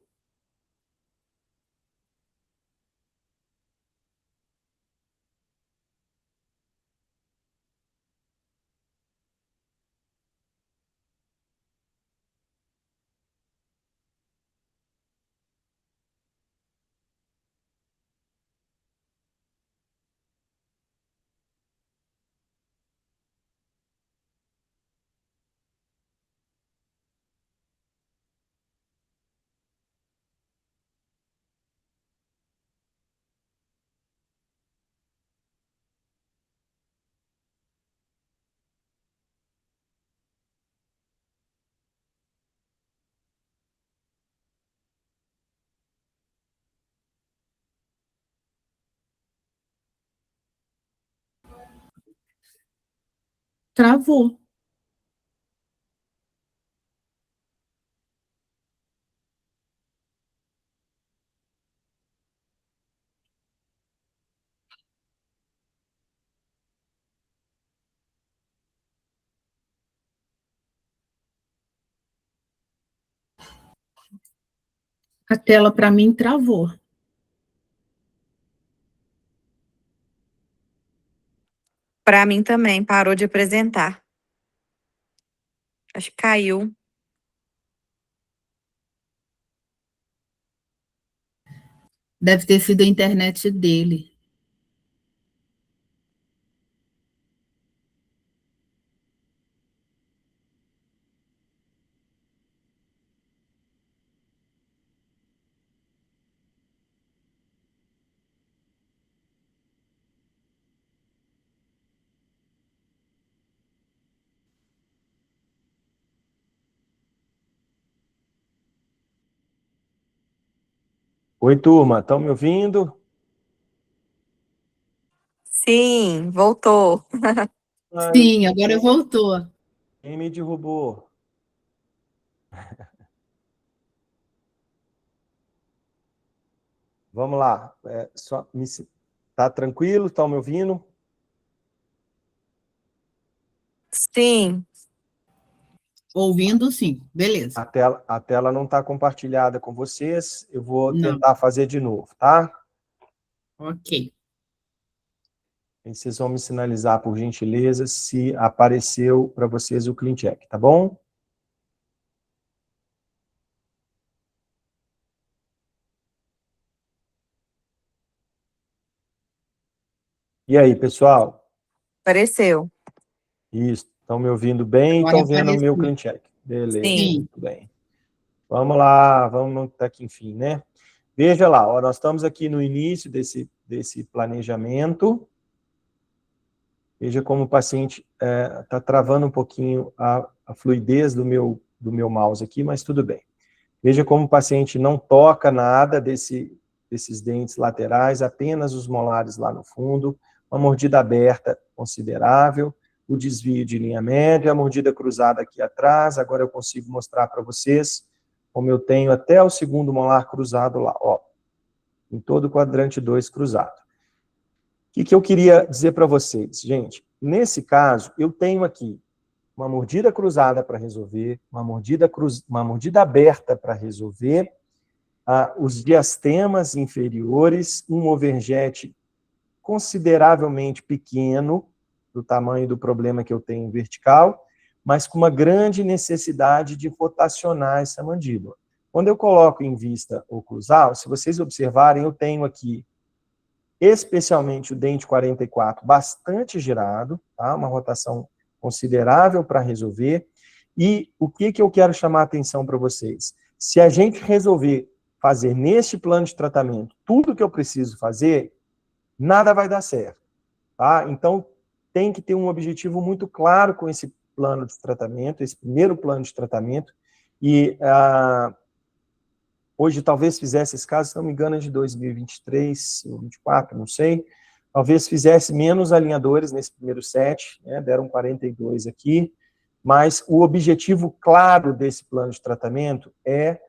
S4: Travou. A tela para mim travou.
S2: Para mim também, parou de apresentar. Acho que caiu.
S4: Deve ter sido a internet dele.
S1: Oi, turma, estão me ouvindo?
S2: Sim, voltou.
S1: Ah,
S4: Sim, agora voltou.
S1: quem me derrubou? Vamos lá. Tá tranquilo? Estão me ouvindo?
S2: Sim,
S4: Ouvindo, sim. Beleza.
S1: A tela não está compartilhada com vocês. Eu vou
S4: Não.
S1: tentar fazer de novo, tá?
S4: Ok.
S1: Aí vocês vão me sinalizar, por gentileza, se apareceu para vocês o Clean Check, tá bom? E aí, pessoal?
S2: apareceu.
S1: Isso. Estão me ouvindo bem?
S4: Agora
S1: Estão vendo o meu
S4: apareceu.
S1: Clean Check? Beleza,
S2: Sim,
S4: Sim.
S1: muito bem. Vamos lá, vamos até que enfim, né? Veja lá, ó, nós estamos aqui no início desse planejamento. Veja como o paciente está travando um pouquinho a fluidez do meu mouse aqui, mas tudo bem. Veja como o paciente não toca nada desses dentes laterais, apenas os molares lá no fundo, uma mordida aberta considerável, o desvio de linha média, a mordida cruzada aqui atrás. Agora eu consigo mostrar para vocês como eu tenho até o segundo molar cruzado lá, ó, em todo o quadrante 2 cruzado. O que eu queria dizer para vocês, gente? Nesse caso, eu tenho aqui uma mordida cruzada para resolver, uma mordida aberta para resolver, os diastemas inferiores, um overjet consideravelmente pequeno, do tamanho do problema que eu tenho vertical, mas com uma grande necessidade de rotacionar essa mandíbula. Quando eu coloco em vista oclusal, se vocês observarem, eu tenho aqui especialmente o dente 44 bastante girado, tá? Uma rotação considerável para resolver. E o que eu quero chamar a atenção para vocês? Se a gente resolver fazer neste plano de tratamento tudo que eu preciso fazer, nada vai dar certo, tá? Então, tem que ter um objetivo muito claro com esse plano de tratamento, esse primeiro plano de tratamento, e hoje talvez fizesse esse caso, se não me engano, é de 2023 ou 2024, não sei, talvez fizesse menos alinhadores nesse primeiro set, né, deram 42 aqui, mas o objetivo claro desse plano de tratamento é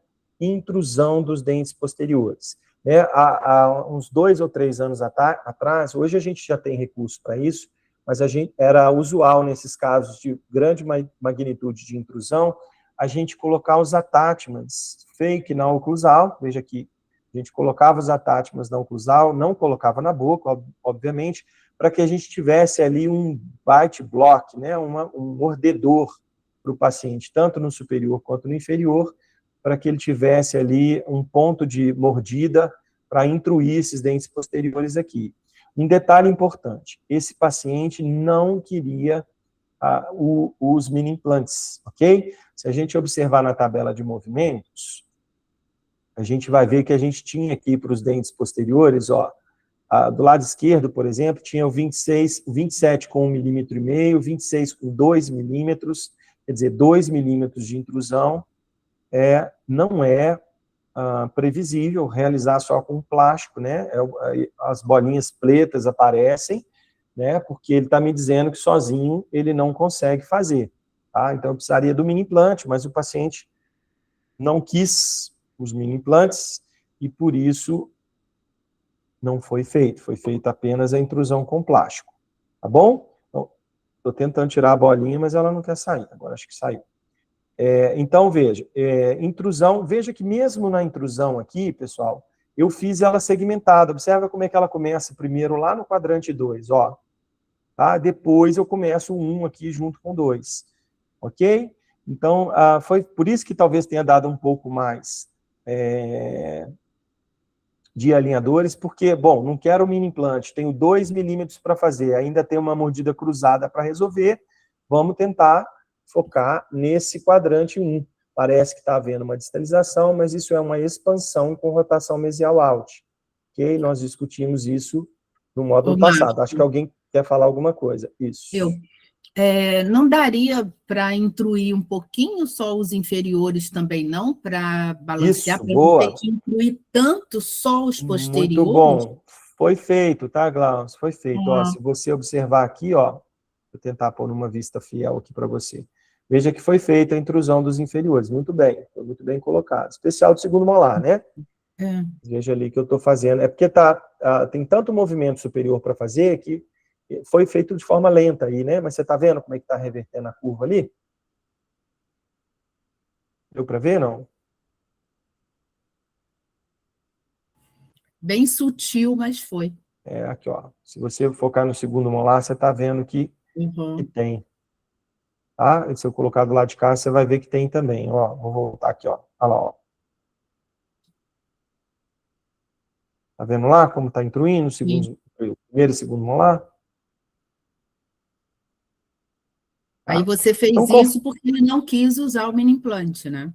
S1: intrusão dos dentes posteriores. Né? Há uns 2 ou 3 anos atrás, hoje a gente já tem recurso para isso, mas era usual nesses casos de grande magnitude de intrusão, a gente colocar os attachments fake na oclusal, veja aqui, a gente colocava os attachments na oclusal, não colocava na boca, obviamente, para que a gente tivesse ali um bite block, né, um mordedor para o paciente, tanto no superior quanto no inferior, para que ele tivesse ali um ponto de mordida para intruir esses dentes posteriores aqui. Um detalhe importante, esse paciente não queria os mini implantes, ok? Se a gente observar na tabela de movimentos, a gente vai ver que a gente tinha aqui para os dentes posteriores, ó, do lado esquerdo, por exemplo, tinha o 27 com 1,5 milímetro, 26 com 2 milímetros, quer dizer, 2 milímetros de intrusão, não é previsível realizar só com plástico, né? As bolinhas pretas aparecem, né? Porque ele está me dizendo que sozinho ele não consegue fazer, tá? Então eu precisaria do mini implante, mas o paciente não quis os mini implantes e por isso não foi feito. Foi feita apenas a intrusão com plástico, tá bom? Estou tentando tirar a bolinha, mas ela não quer sair. Agora acho que saiu. Então, veja, intrusão, veja que mesmo na intrusão aqui, pessoal, eu fiz ela segmentada. Observa como é que ela começa primeiro lá no quadrante 2, ó. Tá? Depois eu começo o 1 aqui junto com 2. Ok? Então, foi por isso que talvez tenha dado um pouco mais de alinhadores, porque, bom, não quero mini implante, tenho 2 milímetros para fazer, ainda tenho uma mordida cruzada para resolver, vamos tentar focar nesse quadrante 1. Parece que está havendo uma distalização, mas isso é uma expansão com rotação mesial out. Ok? Nós discutimos isso no módulo passado. Acho que alguém quer falar alguma coisa. Isso.
S4: Não daria para intruir um pouquinho só os inferiores também, não? Para balancear,
S1: Isso,
S4: para não ter
S1: boa.
S4: que incluir tanto só os
S1: Muito
S4: posteriores?
S1: bom. Foi feito, tá, Glaucio? Foi feito. Ó,
S4: Ah,
S1: se você observar aqui, ó, vou tentar pôr numa vista fiel aqui para você. Veja que foi feita a intrusão dos inferiores. Muito bem, foi muito bem colocado. Especial do segundo molar, né?
S4: é.
S1: Veja ali que eu estou fazendo. É porque tem tanto movimento superior para fazer que foi feito de forma lenta aí, né? Mas você está vendo como é que está revertendo a curva ali? Deu para ver, não?
S4: Bem sutil, mas foi.
S1: Aqui, ó. Se você focar no segundo molar, você está vendo que
S4: Uhum.
S1: tem. Tá? E se eu colocar do lado de cá, você vai ver que tem também. Ó, vou voltar aqui, ó. Olha lá, ó. Tá vendo lá como está intruindo
S4: Sim.
S1: o primeiro e segundo molar?
S4: Aí
S1: Tá?
S4: você
S1: Então,
S4: fez isso porque ele não quis usar o mini implante, né?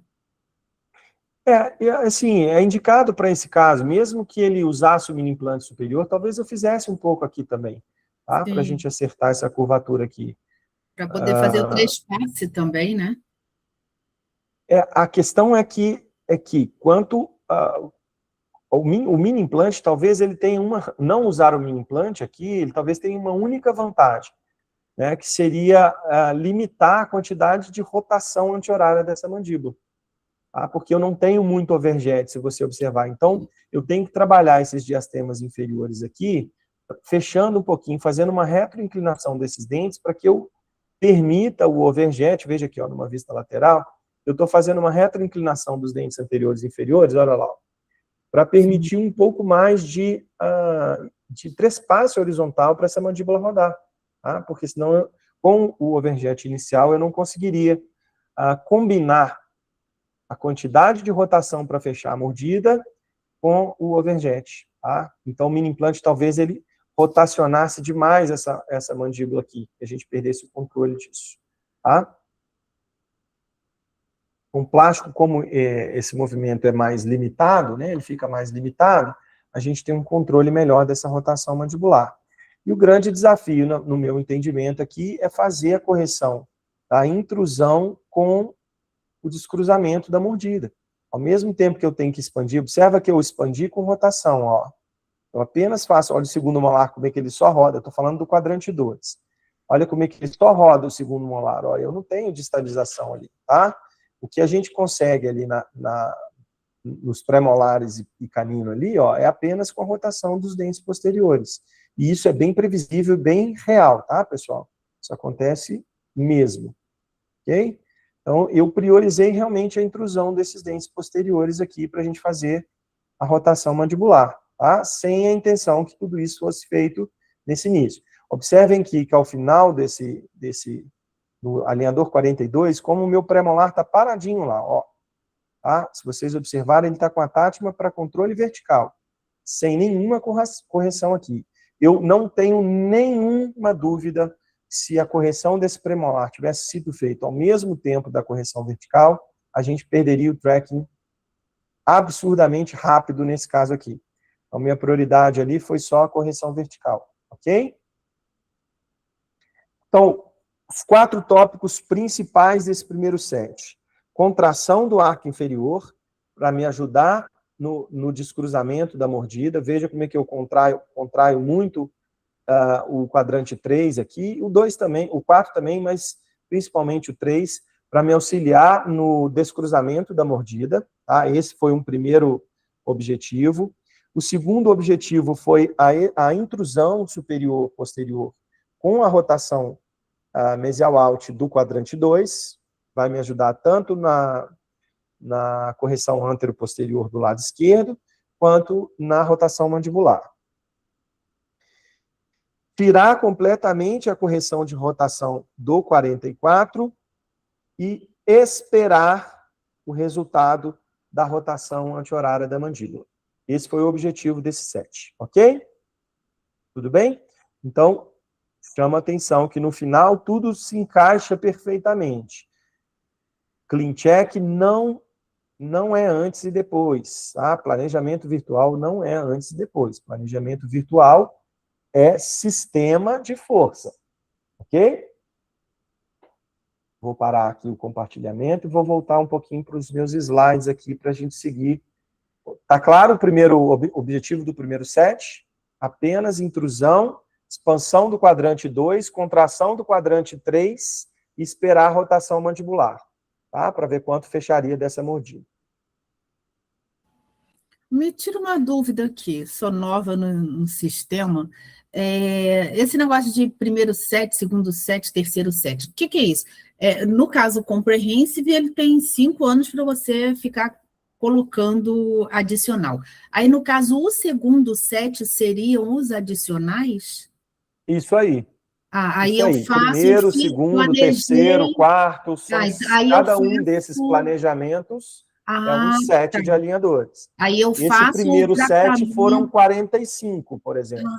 S1: assim, é indicado para esse caso, mesmo que ele usasse o mini implante superior, talvez eu fizesse um pouco aqui também, tá? Para a
S4: Sim.
S1: gente acertar essa curvatura aqui.
S4: Para poder fazer o trespasse também, né?
S1: A questão é que quanto o mini implante, talvez ele tenha não usar o mini implante aqui, ele talvez tenha uma única vantagem, né? Que seria limitar a quantidade de rotação anti-horária dessa mandíbula. Tá? Porque eu não tenho muito overjet, se você observar. Então, eu tenho que trabalhar esses diastemas inferiores aqui, fechando um pouquinho, fazendo uma retroinclinação desses dentes para que eu permita o overjet. Veja aqui, ó, numa vista lateral, eu estou fazendo uma retroinclinação dos dentes anteriores e inferiores, olha lá, para permitir um pouco mais de trespasse horizontal para essa mandíbula rodar. Tá? Porque senão, com o overjet inicial, eu não conseguiria combinar a quantidade de rotação para fechar a mordida com o overjet. Tá? Então, o mini implante, talvez ele rotacionasse demais essa mandíbula aqui, que a gente perdesse o controle disso. Tá? Com plástico, como esse movimento é mais limitado, né, ele fica mais limitado, a gente tem um controle melhor dessa rotação mandibular. E o grande desafio, no meu entendimento aqui, é fazer a correção da intrusão com o descruzamento da mordida. Ao mesmo tempo que eu tenho que expandir, observa que eu expandi com rotação, ó. Eu apenas faço, olha o segundo molar, como é que ele só roda, estou falando do quadrante 2. Olha como é que ele só roda o segundo molar, ó, eu não tenho distalização ali, tá? O que a gente consegue ali nos pré-molares e canino ali, ó, é apenas com a rotação dos dentes posteriores. E isso é bem previsível, bem real, tá, pessoal? Isso acontece mesmo, ok? Então, eu priorizei realmente a intrusão desses dentes posteriores aqui para a gente fazer a rotação mandibular, tá? Sem a intenção que tudo isso fosse feito nesse início. Observem que ao final do alinhador 42, como o meu pré-molar está paradinho lá, ó. Tá? Se vocês observarem, ele está com a tátima para controle vertical, sem nenhuma correção aqui. Eu não tenho nenhuma dúvida se a correção desse premolar tivesse sido feita ao mesmo tempo da correção vertical, a gente perderia o tracking absurdamente rápido nesse caso aqui. Então, minha prioridade ali foi só a correção vertical, ok? Então, os 4 tópicos principais desse primeiro set. Contração do arco inferior, para me ajudar no descruzamento da mordida. Veja como é que eu contraio muito o quadrante 3 aqui, o 2 também, o 4 também, mas principalmente o 3, para me auxiliar no descruzamento da mordida. Tá? Esse foi um primeiro objetivo. O segundo objetivo foi a intrusão superior-posterior com a rotação mesial alt do quadrante 2, vai me ajudar tanto na correção antero-posterior do lado esquerdo, quanto na rotação mandibular. Tirar completamente a correção de rotação do 44 e esperar o resultado da rotação anti-horária da mandíbula. Esse foi o objetivo desse set, ok? Tudo bem? Então, chama atenção que no final tudo se encaixa perfeitamente. Clean check não é antes e depois. Tá? Planejamento virtual não é antes e depois. Planejamento virtual é sistema de força. Ok? Vou parar aqui o compartilhamento e vou voltar um pouquinho para os meus slides aqui para a gente seguir. Está claro o primeiro objetivo do primeiro set? Apenas intrusão, expansão do quadrante 2, contração do quadrante 3 e esperar a rotação mandibular, tá? Para ver quanto fecharia dessa mordida.
S4: Me tira uma dúvida aqui, sou nova no sistema. Esse negócio de primeiro set, segundo set, terceiro set, o que é isso? No caso Comprehensive, ele tem 5 anos para você ficar colocando adicional. Aí, no caso, o segundo set seriam os adicionais?
S1: Isso aí.
S4: Aí
S1: isso
S4: eu
S1: aí.
S4: faço...
S1: Primeiro, segundo, terceiro, quarto, cada um desses planejamentos é um set de alinhadores.
S4: Aí eu
S1: Esse
S4: faço
S1: primeiro set foram 45, por exemplo.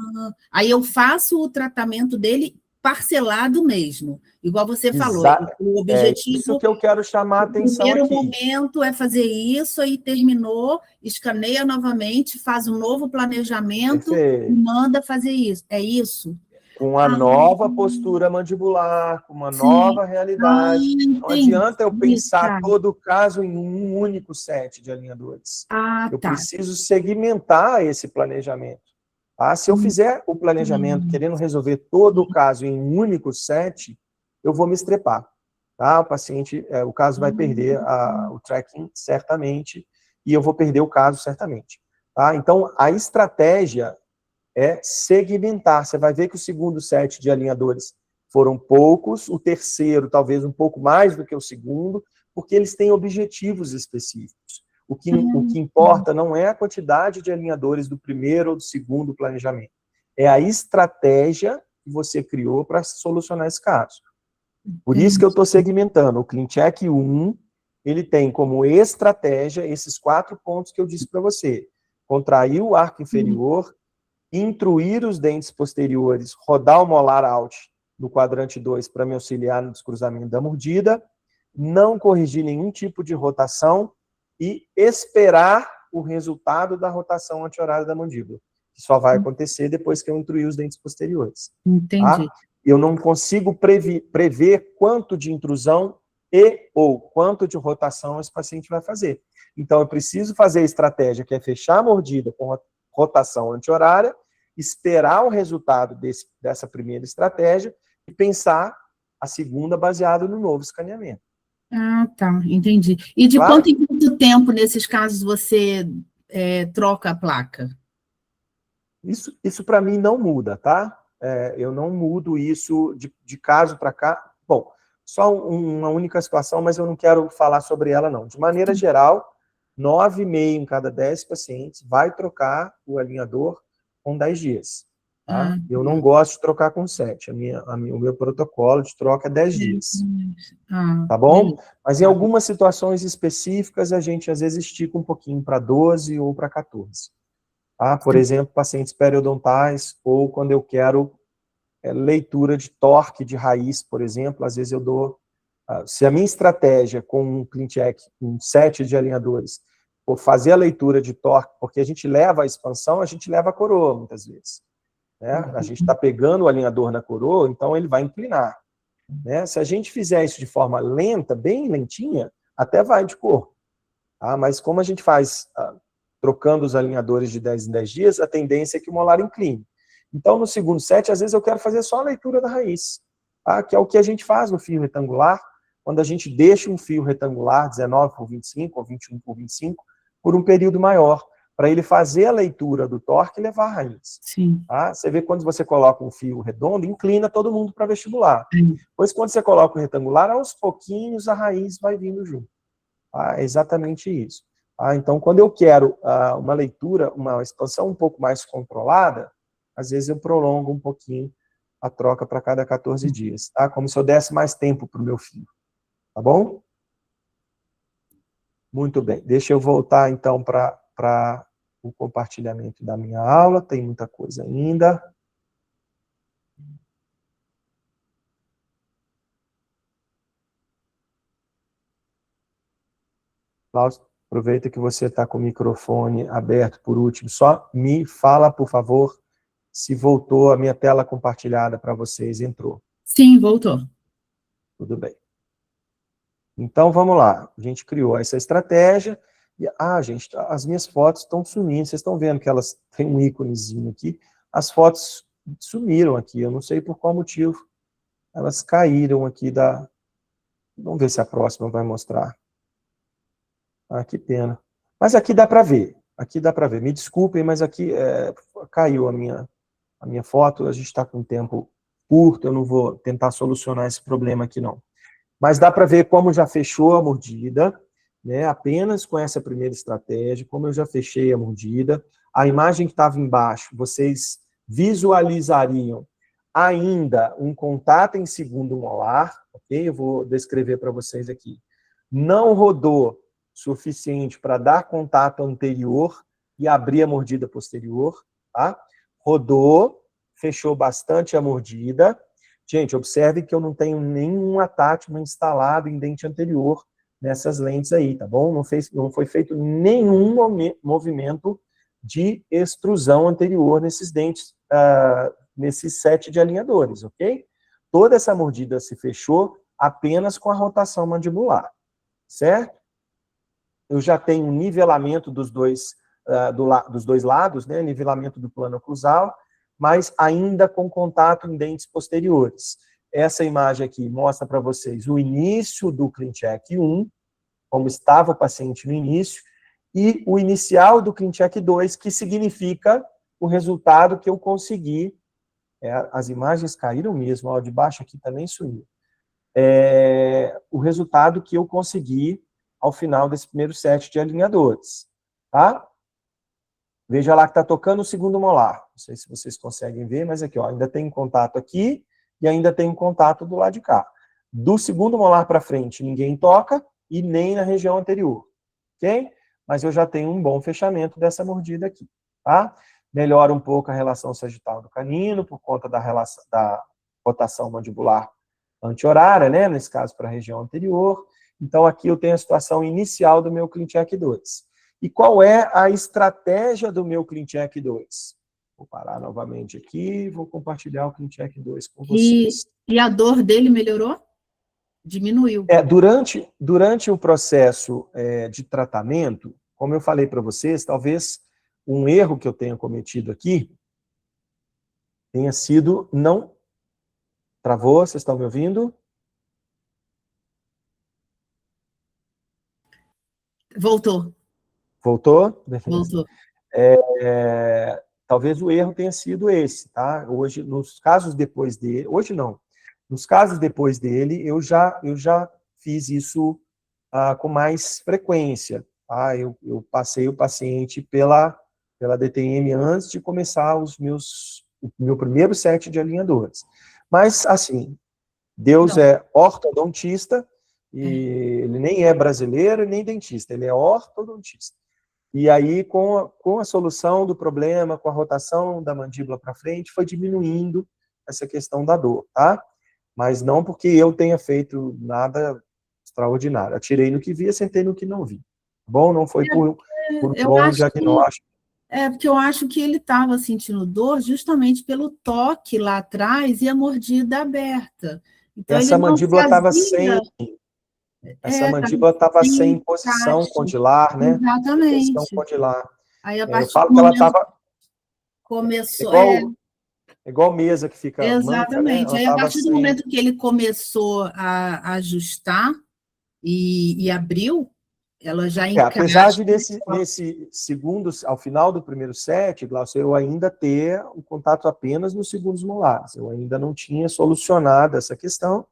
S4: Aí eu faço o tratamento dele parcelado mesmo, igual você falou. O objetivo,
S1: isso que eu quero chamar a atenção aqui.
S4: O primeiro momento é fazer isso, aí terminou, escaneia novamente, faz um novo planejamento e manda fazer isso. É isso?
S1: Com a nova postura mandibular, com uma nova realidade. Não adianta eu pensar todo o caso em um único set de alinhadores. Eu preciso segmentar esse planejamento. Se eu fizer o planejamento querendo resolver todo o caso em um único set, eu vou me estrepar. O paciente, o caso vai perder o tracking certamente, e eu vou perder o caso certamente. Então, a estratégia é segmentar. Você vai ver que o segundo set de alinhadores foram poucos, o terceiro talvez um pouco mais do que o segundo, porque eles têm objetivos específicos. O que importa não é a quantidade de alinhadores do primeiro ou do segundo planejamento, é a estratégia que você criou para solucionar esse caso. Por isso que eu estou segmentando. O ClinCheck 1, ele tem como estratégia esses 4 pontos que eu disse para você. Contrair o arco inferior, intruir os dentes posteriores, rodar o molar out no quadrante 2 para me auxiliar no descruzamento da mordida, não corrigir nenhum tipo de rotação e esperar o resultado da rotação anti-horária da mandíbula, que só vai acontecer depois que eu intruir os dentes posteriores.
S4: Entendi.
S1: Eu não consigo prever quanto de intrusão ou quanto de rotação esse paciente vai fazer. Então, eu preciso fazer a estratégia, que é fechar a mordida com rotação anti-horária, esperar o resultado dessa primeira estratégia e pensar a segunda baseada no novo escaneamento.
S4: Entendi. E de quanto em quanto tempo, nesses casos, você troca a placa?
S1: Isso para mim não muda, tá? Eu não mudo isso de caso para cá. Bom, só uma única situação, mas eu não quero falar sobre ela, não. De maneira geral, 9,5 em cada 10 pacientes vai trocar o alinhador com 10 dias. Eu não gosto de trocar com 7. O meu protocolo de troca é 10 dias. Tá bom? Mas em algumas situações específicas, a gente às vezes estica um pouquinho para 12 ou para 14. Por exemplo, pacientes periodontais, ou quando eu quero leitura de torque de raiz, por exemplo, às vezes eu dou... se a minha estratégia com um ClinCheck, um set de alinhadores, for fazer a leitura de torque, porque a gente leva a expansão, a gente leva a coroa, muitas vezes. A gente está pegando o alinhador na coroa, então ele vai inclinar. Se a gente fizer isso de forma lenta, bem lentinha, até vai de corpo. Mas como a gente faz trocando os alinhadores de 10 em 10 dias, a tendência é que o molar incline. Então, no segundo set, às vezes eu quero fazer só a leitura da raiz, que é o que a gente faz no fio retangular, quando a gente deixa um fio retangular, 19 por 25 ou 21 por 25, por um período maior, para ele fazer a leitura do torque e levar a raiz.
S4: Sim.
S1: Você vê quando você coloca um fio redondo, inclina todo mundo para vestibular. Pois quando você coloca o retangular, aos pouquinhos a raiz vai vindo junto. É exatamente isso. Então, quando eu quero uma leitura, uma expansão um pouco mais controlada, às vezes eu prolongo um pouquinho a troca para cada 14 dias, como se eu desse mais tempo para o meu fio. Tá bom? Muito bem. Deixa eu voltar, então, para o compartilhamento da minha aula. Tem muita coisa ainda. Cláudio, aproveita que você está com o microfone aberto por último. Só me fala, por favor, se voltou a minha tela compartilhada para vocês. Entrou.
S4: Sim, voltou.
S1: Tudo bem. Então, vamos lá. A gente criou essa estratégia. E, gente, as minhas fotos estão sumindo. Vocês estão vendo que elas têm um íconezinho aqui. As fotos sumiram aqui. Eu não sei por qual motivo. Elas caíram aqui da... Vamos ver se a próxima vai mostrar. Que pena. Mas aqui dá para ver. Aqui dá para ver. Me desculpem, mas aqui caiu a minha foto. A gente está com um tempo curto. Eu não vou tentar solucionar esse problema aqui, não. Mas dá para ver como já fechou a mordida, né? Apenas com essa primeira estratégia, como eu já fechei a mordida. A imagem que estava embaixo, vocês visualizariam ainda um contato em segundo molar, ok? Eu vou descrever para vocês aqui. Não rodou suficiente para dar contato anterior e abrir a mordida posterior, tá? Rodou, fechou bastante a mordida. Gente, observe que eu não tenho nenhum attachment instalado em dente anterior nessas lentes aí, tá bom? Não foi feito nenhum movimento de extrusão anterior nesses dentes, nesses 7 de alinhadores, ok? Toda essa mordida se fechou apenas com a rotação mandibular, certo? Eu já tenho um nivelamento dos dois lados, né? Nivelamento do plano oclusal, mas ainda com contato em dentes posteriores. Essa imagem aqui mostra para vocês o início do ClinCheck 1, como estava o paciente no início, e o inicial do ClinCheck 2, que significa o resultado que eu consegui. As imagens caíram mesmo, ó, de baixo aqui também sumiu. O resultado que eu consegui ao final desse primeiro set de alinhadores, tá? Veja lá que está tocando o segundo molar. Não sei se vocês conseguem ver, mas aqui, ó, ainda tem contato aqui e ainda tem um contato do lado de cá. Do segundo molar para frente, ninguém toca e nem na região anterior, ok? Mas eu já tenho um bom fechamento dessa mordida aqui, tá? Melhora um pouco a relação sagital do canino por conta da rotação mandibular anti-horária, né? Nesse caso, para a região anterior. Então, aqui eu tenho a situação inicial do meu ClinCheck 2. E qual é a estratégia do meu ClinCheck 2? Vou parar novamente aqui e vou compartilhar o ClinCheck 2 com vocês.
S4: E a dor dele melhorou? Diminuiu?
S1: Durante o processo de tratamento, como eu falei para vocês, talvez um erro que eu tenha cometido aqui tenha sido não... Travou? Vocês estão me ouvindo?
S4: Voltou.
S1: Voltou?
S4: Voltou.
S1: Talvez o erro tenha sido esse, tá? Hoje, nos casos depois dele... Hoje não. Nos casos depois dele, eu já fiz isso com mais frequência, tá? Eu passei o paciente pela DTM antes de começar o meu primeiro set de alinhadores. Mas, assim, Deus é ortodontista, e ele nem é brasileiro nem dentista, ele é ortodontista. E aí, com a solução do problema, com a rotação da mandíbula para frente, foi diminuindo essa questão da dor, tá? Mas não porque eu tenha feito nada extraordinário. Atirei no que vi, sentei no que não vi. Bom, não foi por bom diagnóstico.
S4: Porque eu acho que ele estava sentindo dor justamente pelo toque lá atrás e a mordida aberta. Então,
S1: essa mandíbula estava sem posição condilar, né?
S4: Exatamente.
S1: Posição condilar.
S4: Aí, a
S1: eu
S4: partir
S1: falo
S4: do
S1: que ela
S4: momento
S1: estava...
S4: começou...
S1: igual mesa que fica
S4: Exatamente.
S1: manca, né?
S4: Aí, a partir do momento que ele começou a ajustar e abriu, ela já encaixa...
S1: Apesar de nesse segundo, ao final do primeiro set, Glaucio, eu ainda ter o contato apenas nos segundos molares. Eu ainda não tinha solucionado essa questão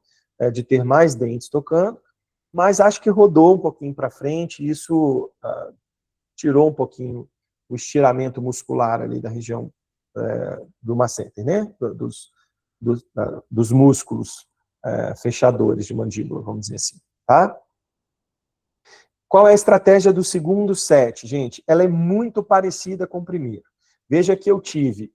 S1: de ter mais dentes tocando, mas acho que rodou um pouquinho para frente, e isso tirou um pouquinho o estiramento muscular ali da região do masseter, né? Dos músculos fechadores de mandíbula, vamos dizer assim, tá? Qual é a estratégia do segundo set? Gente, ela é muito parecida com o primeiro. Veja que eu tive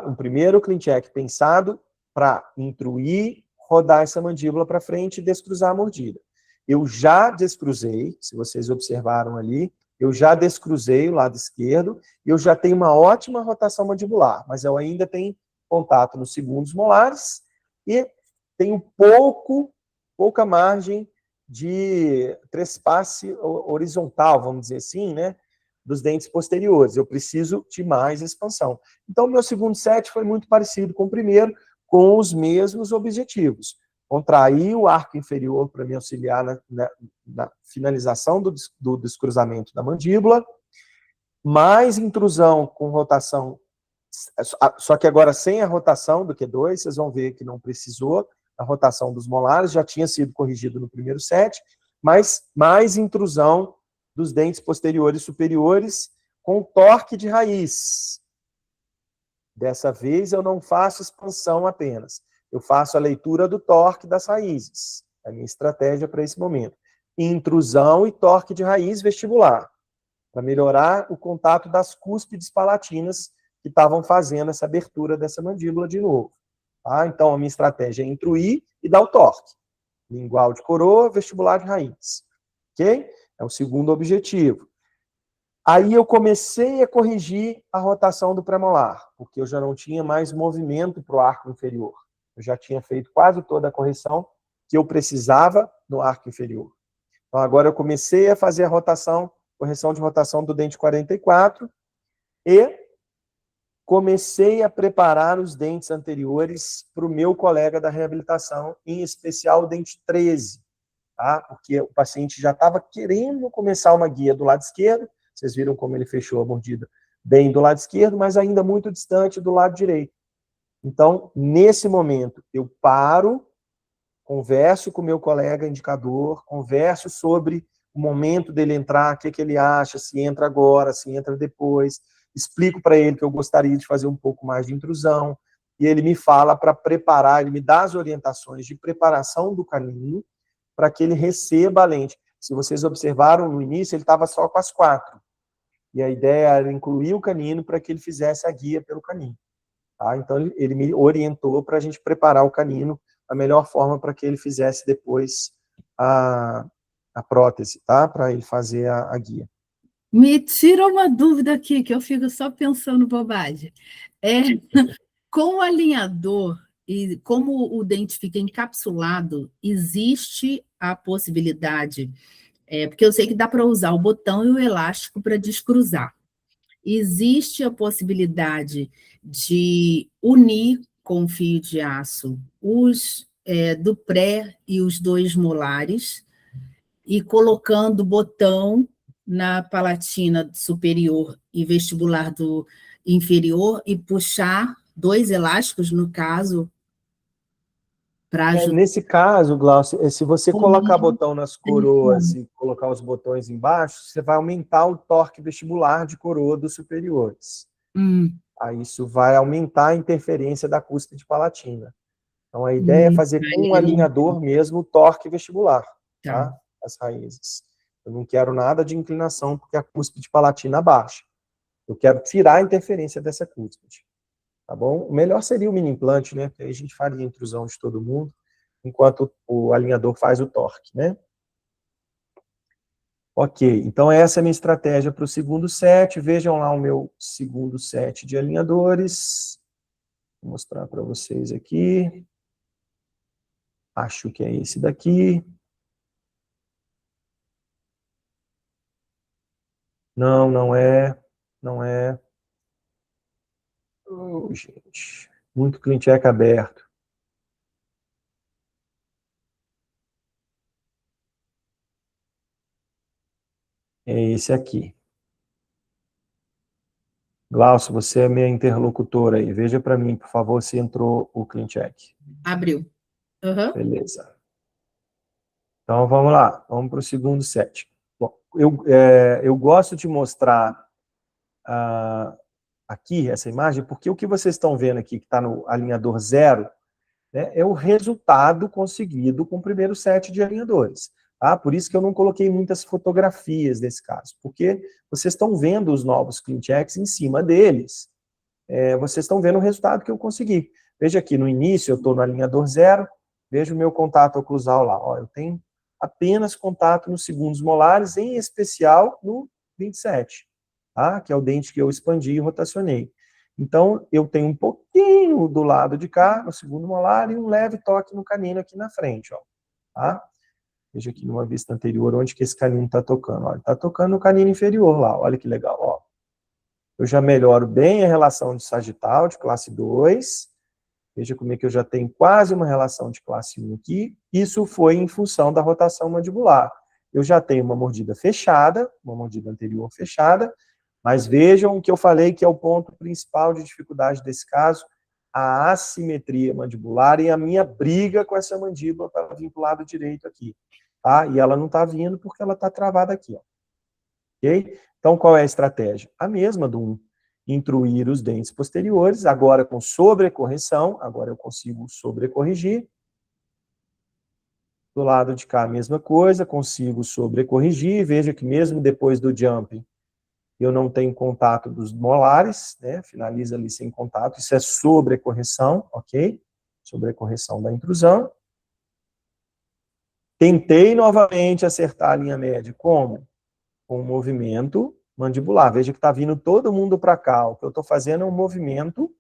S1: um primeiro ClinCheck pensado para intruir, rodar essa mandíbula para frente e descruzar a mordida. Eu já descruzei, se vocês observaram ali, eu já descruzei o lado esquerdo, e eu já tenho uma ótima rotação mandibular, mas eu ainda tenho contato nos segundos molares, e tenho pouca margem de trespasse horizontal, vamos dizer assim, né, dos dentes posteriores. Eu preciso de mais expansão. Então, meu segundo set foi muito parecido com o primeiro, com os mesmos objetivos. Contrair o arco inferior para me auxiliar na finalização do descruzamento da mandíbula, mais intrusão com rotação, só que agora sem a rotação do Q2, vocês vão ver que não precisou, a rotação dos molares já tinha sido corrigido no primeiro set, mas mais intrusão dos dentes posteriores e superiores com torque de raiz. Dessa vez eu não faço expansão apenas, eu faço a leitura do torque das raízes. É a minha estratégia para esse momento. Intrusão e torque de raiz vestibular, para melhorar o contato das cúspides palatinas que estavam fazendo essa abertura dessa mandíbula de novo. Tá? Então, a minha estratégia é intruir e dar o torque. Lingual de coroa, vestibular de raiz. Ok? É o segundo objetivo. Aí eu comecei a corrigir a rotação do premolar, porque eu já não tinha mais movimento para o arco inferior. Eu já tinha feito quase toda a correção que eu precisava no arco inferior. Então, agora eu comecei a fazer a rotação, correção de rotação do dente 44 e comecei a preparar os dentes anteriores para o meu colega da reabilitação, em especial o dente 13, tá? Porque o paciente já estava querendo começar uma guia do lado esquerdo, vocês viram como ele fechou a mordida bem do lado esquerdo, mas ainda muito distante do lado direito. Então, nesse momento, eu paro, converso com o meu colega indicador, converso sobre o momento dele entrar, o que ele acha, se entra agora, se entra depois, explico para ele que eu gostaria de fazer um pouco mais de intrusão, e ele me fala para preparar, ele me dá as orientações de preparação do canino para que ele receba a lente. Se vocês observaram no início, ele estava só com as 4. E a ideia era incluir o canino para que ele fizesse a guia pelo canino. Tá? Então, ele me orientou para a gente preparar o canino da melhor forma para que ele fizesse depois a prótese, tá? Para ele fazer a guia.
S4: Me tira uma dúvida aqui, que eu fico só pensando bobagem. Com o alinhador, e como o dente fica encapsulado, existe a possibilidade, porque eu sei que dá para usar o botão e o elástico para descruzar. Existe a possibilidade de unir com fio de aço os do pré e os 2 molares, e colocando o botão na palatina superior e vestibular do inferior e puxar 2 elásticos, no caso, para ajudar.
S1: Nesse caso, Glaucio, se você colocar botão nas coroas e colocar os botões embaixo, você vai aumentar o torque vestibular de coroa dos superiores. Aí isso vai aumentar a interferência da cúspide palatina. Então, a ideia é fazer com um alinhador mesmo o torque vestibular, tá? As raízes. Eu não quero nada de inclinação, porque a cúspide palatina baixa. Eu quero tirar a interferência dessa cúspide. Tá bom? O melhor seria o mini implante, né? Porque aí a gente faria a intrusão de todo mundo, enquanto o alinhador faz o torque, né? Ok, então essa é a minha estratégia para o segundo set. Vejam lá o meu segundo set de alinhadores. Vou mostrar para vocês aqui. Acho que é esse daqui. Não, não é. Não é. Oh, gente. Muito ClinCheck aberto. É esse aqui. Glaucio, você é minha interlocutora aí. Veja para mim, por favor, se entrou o ClinCheck.
S4: Abriu.
S1: Beleza. Então, vamos lá. Vamos para o segundo set. Bom, eu gosto de mostrar aqui essa imagem, porque o que vocês estão vendo aqui, que está no alinhador 0, né, é o resultado conseguido com o primeiro set de alinhadores. Tá? Por isso que eu não coloquei muitas fotografias nesse caso, porque vocês estão vendo os novos ClinChecks em cima deles. Vocês estão vendo o resultado que eu consegui. Veja aqui, no início eu estou no alinhador 0, veja o meu contato oclusal lá. Ó, eu tenho apenas contato nos segundos molares, em especial no 27, tá? Que é o dente que eu expandi e rotacionei. Então, eu tenho um pouquinho do lado de cá, no segundo molar, e um leve toque no canino aqui na frente, ó. Tá? Veja aqui numa vista anterior onde que esse canino está tocando. Olha, está tocando no canino inferior lá, olha que legal. Ó. Eu já melhoro bem a relação de sagital, de classe 2. Veja como é que eu já tenho quase uma relação de classe 1 aqui. Isso foi em função da rotação mandibular. Eu já tenho uma mordida fechada, uma mordida anterior fechada, mas vejam o que eu falei que é o ponto principal de dificuldade desse caso, a assimetria mandibular e a minha briga com essa mandíbula para vir para o lado direito aqui. Tá? E ela não está vindo porque ela está travada aqui. Ó. Ok? Então, qual é a estratégia? A mesma do intruir os dentes posteriores, agora com sobrecorreção, agora eu consigo sobrecorrigir. Do lado de cá, a mesma coisa, consigo sobrecorrigir, veja que mesmo depois do jumping, eu não tenho contato dos molares, né? Finaliza ali sem contato, isso é sobrecorreção, ok? Sobrecorreção da intrusão. Tentei novamente acertar a linha média, como? Com um movimento mandibular. Veja que está vindo todo mundo para cá. O que eu estou fazendo é um movimento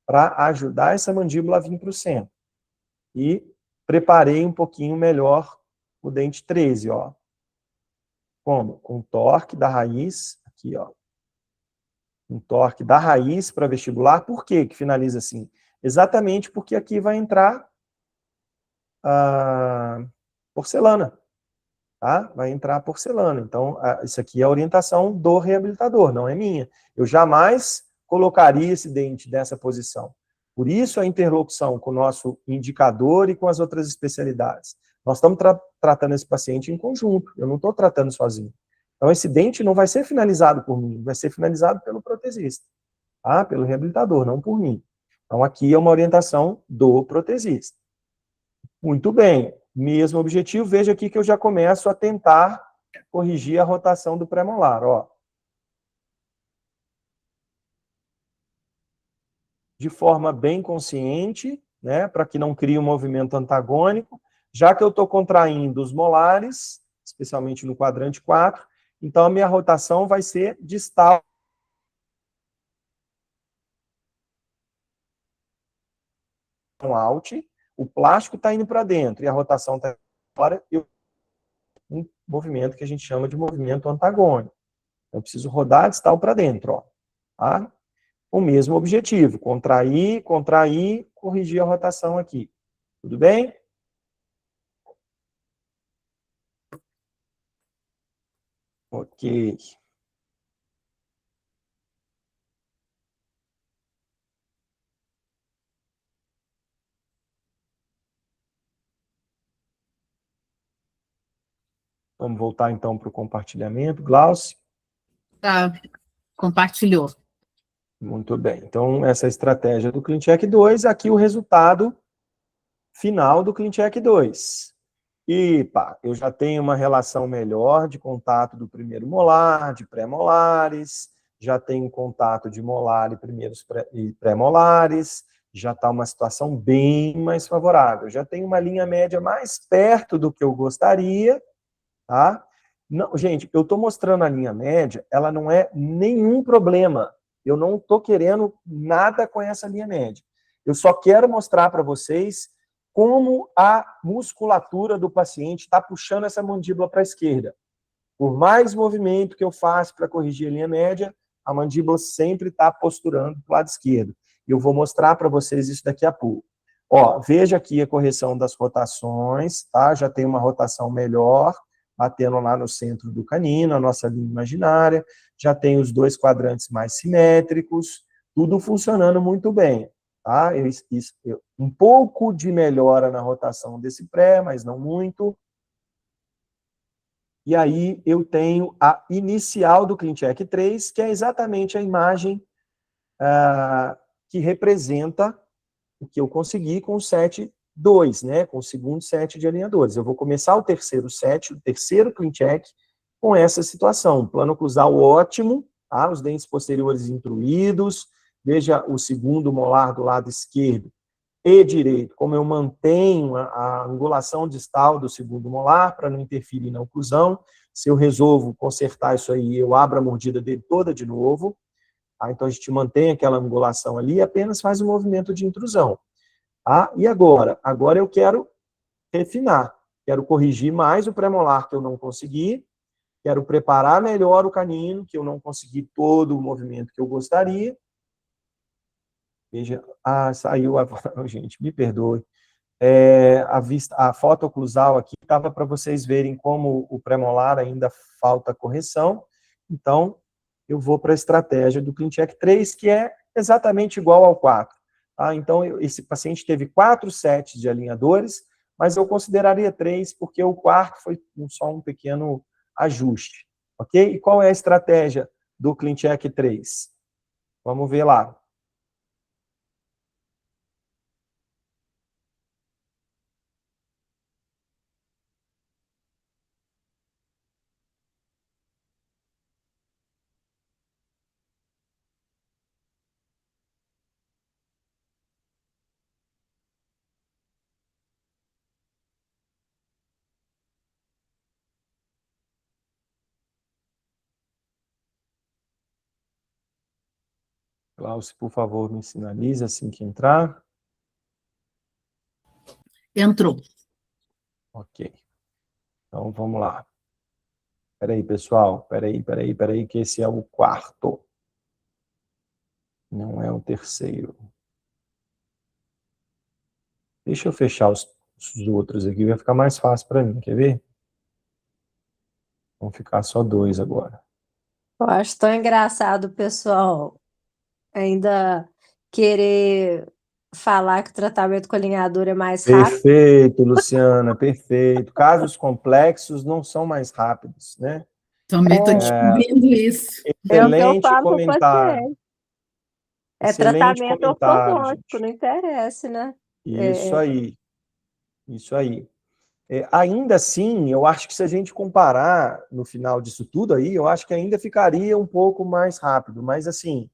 S1: para ajudar essa mandíbula a vir para o centro. E preparei um pouquinho melhor o dente 13, ó. Como? Com torque da raiz, aqui, ó. Um torque da raiz para vestibular. Por que que finaliza assim? Exatamente porque aqui vai entrar a porcelana. Tá? Vai entrar a porcelana. Então, isso aqui é a orientação do reabilitador, não é minha. Eu jamais colocaria esse dente dessa posição. Por isso a interlocução com o nosso indicador e com as outras especialidades. Nós estamos tratando esse paciente em conjunto, eu não estou tratando sozinho. Então, esse dente não vai ser finalizado por mim, vai ser finalizado pelo protesista, tá? Pelo reabilitador, não por mim. Então, aqui é uma orientação do protesista. Muito bem. Mesmo objetivo, veja aqui que eu já começo a tentar corrigir a rotação do pré-molar, ó. De forma bem consciente, né, para que não crie um movimento antagônico, já que eu estou contraindo os molares, especialmente no quadrante 4, então a minha rotação vai ser distal. Out, o plástico está indo para dentro e a rotação está fora, um movimento que a gente chama de movimento antagônico. Eu preciso rodar distal para dentro, ó. Tá? O mesmo objetivo, contrair, contrair, corrigir a rotação aqui. Tudo bem? Ok. Vamos voltar então para o compartilhamento. Glaucio?
S4: Tá, compartilhou.
S1: Muito bem. Então, essa é a estratégia do CleanCheck 2. Aqui o resultado final do CleanCheck 2. E, pá, eu já tenho uma relação melhor de contato do primeiro molar, de pré-molares, já tenho contato de molar e pré-molares, já está uma situação bem mais favorável. Já tenho uma linha média mais perto do que eu gostaria, tá? Não, gente, eu estou mostrando a linha média, ela não é nenhum problema. Eu não estou querendo nada com essa linha média. Eu só quero mostrar para vocês como a musculatura do paciente está puxando essa mandíbula para a esquerda. Por mais movimento que eu faço para corrigir a linha média, a mandíbula sempre está posturando para o lado esquerdo. E eu vou mostrar para vocês isso daqui a pouco. Ó, veja aqui a correção das rotações, tá? Já tem uma rotação melhor, batendo lá no centro do canino, a nossa linha imaginária. Já tem os dois quadrantes mais simétricos, tudo funcionando muito bem. Tá? Um pouco de melhora na rotação desse pré, mas não muito. E aí eu tenho a inicial do CleanCheck 3, que é exatamente a imagem que representa o que eu consegui com o set 2, né? Com o segundo set de alinhadores. Eu vou começar o terceiro set, o terceiro CleanCheck, com essa situação. Plano oclusal ótimo, tá? Os dentes posteriores intruídos. Veja o segundo molar do lado esquerdo e direito, como eu mantenho a angulação distal do segundo molar para não interferir na oclusão. Se eu resolvo consertar isso aí, eu abro a mordida dele toda de novo. Tá? Então, a gente mantém aquela angulação ali e apenas faz um movimento de intrusão. Tá? E agora? Agora eu quero refinar. quero corrigir mais o premolar que eu não consegui, quero preparar melhor o canino, que eu não consegui todo o movimento que eu gostaria. Veja, saiu a... Gente, me perdoe. A foto oclusal aqui estava para vocês verem como o premolar ainda falta correção. Então, eu vou para a estratégia do ClinCheck 3, que é exatamente igual ao 4. Tá? Então, esse paciente teve 4 sets de alinhadores, mas eu consideraria 3, porque o quarto foi só um pequeno ajuste. Ok? E qual é a estratégia do ClinCheck 3? Vamos ver lá. Glaucio, por favor, me sinalize assim que entrar.
S4: Entrou.
S1: Ok. Então, vamos lá. Espera aí, pessoal. Espera aí, que esse é o quarto. Não é o terceiro. Deixa eu fechar os outros aqui, vai ficar mais fácil para mim, quer ver? Vão ficar só 2 agora.
S3: Eu acho tão engraçado o pessoal ainda querer falar que o tratamento com alinhador é mais rápido.
S1: Perfeito, Luciana, perfeito. Casos complexos não são mais rápidos, né?
S4: Também estou descobrindo isso.
S3: É o que eu
S1: Excelente
S3: falo pro
S1: comentário.
S3: paciente. É
S1: Excelente
S3: tratamento
S1: comentário,
S3: ortodôntico,
S1: gente.
S3: não interessa, né?
S1: Isso aí. Isso aí. Ainda assim, eu acho que se a gente comparar no final disso tudo aí, eu acho que ainda ficaria um pouco mais rápido, mas assim,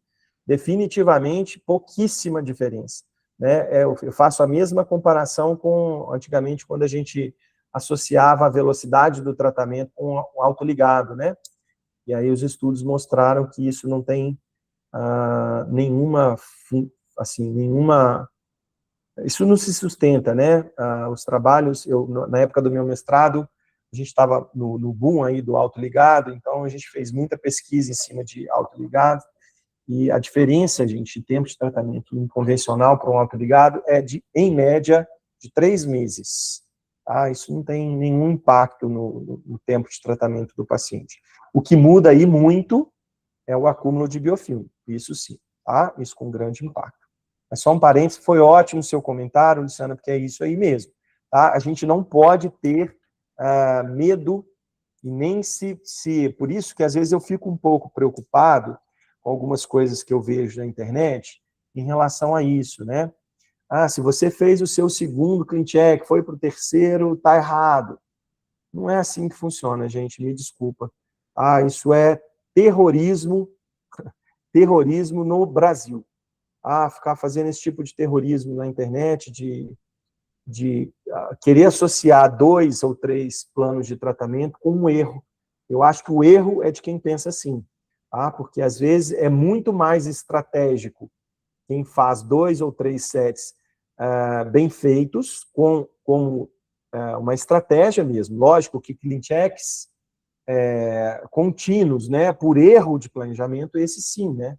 S1: definitivamente pouquíssima diferença, né? Eu faço a mesma comparação com antigamente quando a gente associava a velocidade do tratamento com o autoligado, né? E aí os estudos mostraram que isso não tem nenhuma isso não se sustenta, né? Os trabalhos, na época do meu mestrado, a gente estava no boom aí do autoligado, então a gente fez muita pesquisa em cima de autoligado, e a diferença, gente, em tempo de tratamento convencional para um autoligado é em média, de 3 meses. Tá? Isso não tem nenhum impacto no tempo de tratamento do paciente. O que muda aí muito é o acúmulo de biofilme, isso sim, tá? Isso com grande impacto. Mas só um parênteses, foi ótimo o seu comentário, Luciana, porque é isso aí mesmo. Tá? A gente não pode ter medo e nem por isso que às vezes eu fico um pouco preocupado com algumas coisas que eu vejo na internet em relação a isso, né? Se você fez o seu segundo ClinCheck, foi para o terceiro, tá errado. Não é assim que funciona, gente, me desculpa. Isso é terrorismo no Brasil. Ficar fazendo esse tipo de terrorismo na internet, de querer associar 2 ou 3 planos de tratamento com um erro. Eu acho que o erro é de quem pensa assim, porque às vezes é muito mais estratégico quem faz 2 ou 3 sets bem feitos, com uma estratégia mesmo. Lógico que ClinChecks contínuos, né, por erro de planejamento, esse sim, né?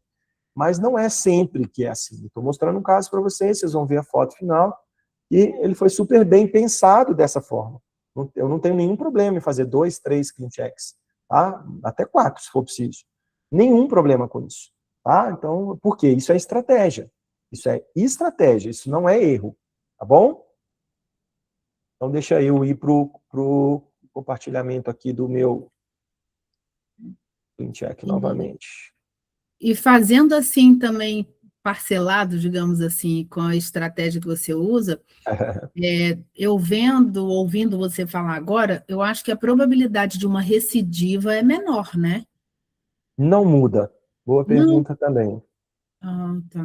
S1: Mas não é sempre que é assim. Estou mostrando um caso para vocês, vocês vão ver a foto final, e ele foi super bem pensado dessa forma. Eu não tenho nenhum problema em fazer 2, 3 ClinChecks, tá? Até 4, se for preciso. Nenhum problema com isso. Tá? Então, por quê? Isso é estratégia. Isso é estratégia, isso não é erro. Tá bom? Então, deixa eu ir para o compartilhamento aqui do meu ClinCheck novamente.
S4: E fazendo assim também, parcelado, digamos assim, com a estratégia que você usa, eu ouvindo você falar agora, eu acho que a probabilidade de uma recidiva é menor, né?
S1: Não muda. Boa pergunta também.
S4: Tá.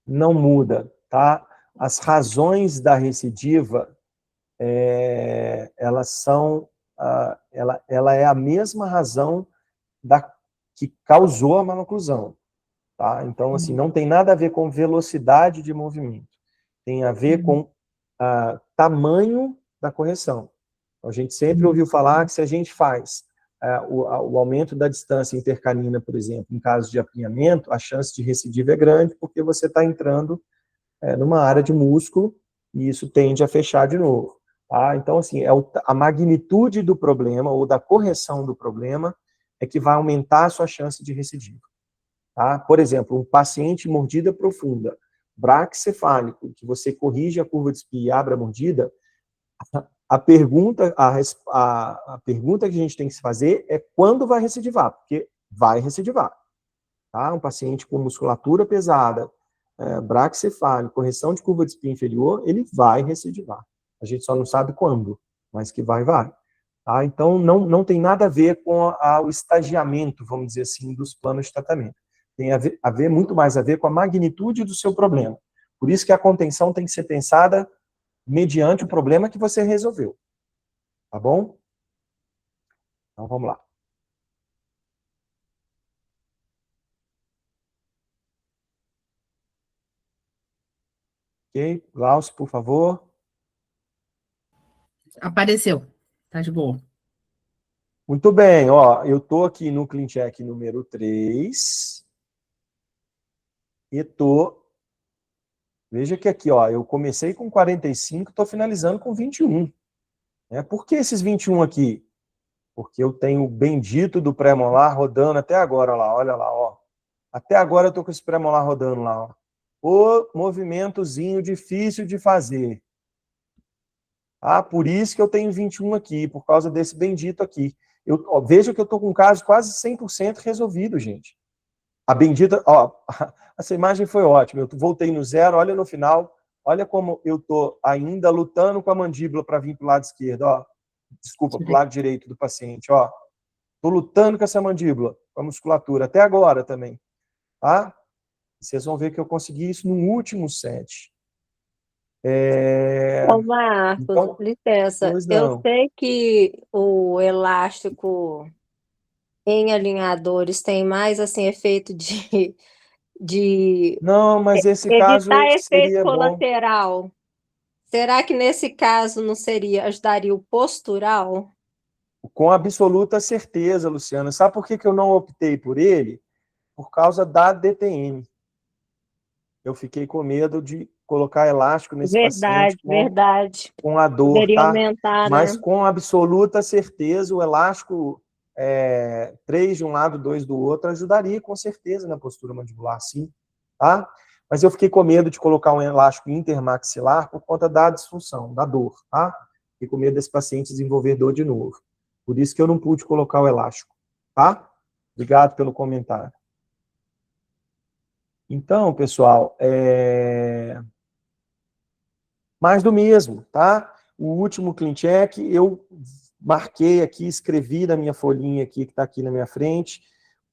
S1: Não muda, tá? As razões da recidiva, elas são, ela é a mesma razão que causou a maloclusão, tá? Então, assim, não tem nada a ver com velocidade de movimento, tem a ver com tamanho da correção. Então, a gente sempre ouviu falar que se a gente faz o aumento da distância intercanina, por exemplo, em caso de apinhamento, a chance de recidiva é grande, porque você está entrando numa área de músculo, e isso tende a fechar de novo. Tá? Então, assim, a magnitude do problema, ou da correção do problema, é que vai aumentar a sua chance de recidiva. Tá? Por exemplo, um paciente mordida profunda, braquicefálico, que você corrige a curva de Spee e abre a mordida, a pergunta que a gente tem que se fazer é quando vai recidivar, porque vai recidivar. Tá? Um paciente com musculatura pesada, braquicefálico, correção de curva de Spee inferior, ele vai recidivar. A gente só não sabe quando, mas que vai. Tá? Então, não tem nada a ver com o estagiamento, vamos dizer assim, dos planos de tratamento. Tem muito mais a ver com a magnitude do seu problema. Por isso que a contenção tem que ser pensada mediante o problema que você resolveu. Tá bom? Então, vamos lá. Ok? Glaucio, por favor.
S4: Apareceu. Tá de boa.
S1: Muito bem, ó, eu estou aqui no ClinCheck número 3 e veja que aqui, ó, eu comecei com 45, estou finalizando com 21. Por que esses 21 aqui? Porque eu tenho o bendito do pré-molar rodando até agora, lá, olha lá, ó. Até agora eu estou com esse pré-molar rodando lá, ó. O movimentozinho difícil de fazer. Por isso que eu tenho 21 aqui, por causa desse bendito aqui. Veja que eu estou com um caso quase 100% resolvido, gente. A bendita... Ó, essa imagem foi ótima. Eu voltei no zero, olha no final. Olha como eu estou ainda lutando com a mandíbula para vir para o lado esquerdo. Ó. Desculpa, para o lado direito do paciente. Estou lutando com essa mandíbula, com a musculatura, até agora também. Tá? Vocês vão ver que eu consegui isso no último set.
S3: Ô, Marcos,
S1: Então,
S3: licença. Eu sei que o elástico em alinhadores tem mais assim efeito de
S1: não, mas esse caso
S3: evitar efeito
S1: seria bom.
S3: colateral. Será que nesse caso não ajudaria o postural?
S1: Com absoluta certeza, Luciana. Sabe por que eu não optei por ele? Por causa da DTM. Eu fiquei com medo de colocar elástico nesse paciente com a dor,
S3: poderia
S1: tá?
S3: aumentar,
S1: Mas
S3: né?
S1: com absoluta certeza o elástico 3 de um lado, 2 do outro ajudaria com certeza na postura mandibular, sim, tá? Mas eu fiquei com medo de colocar um elástico intermaxilar por conta da disfunção, da dor, tá? Fiquei com medo desse paciente desenvolver dor de novo. Por isso que eu não pude colocar o elástico, tá? Obrigado pelo comentário. Então, pessoal, mais do mesmo, tá? O último ClinCheck, eu marquei aqui, escrevi na minha folhinha aqui, que está aqui na minha frente.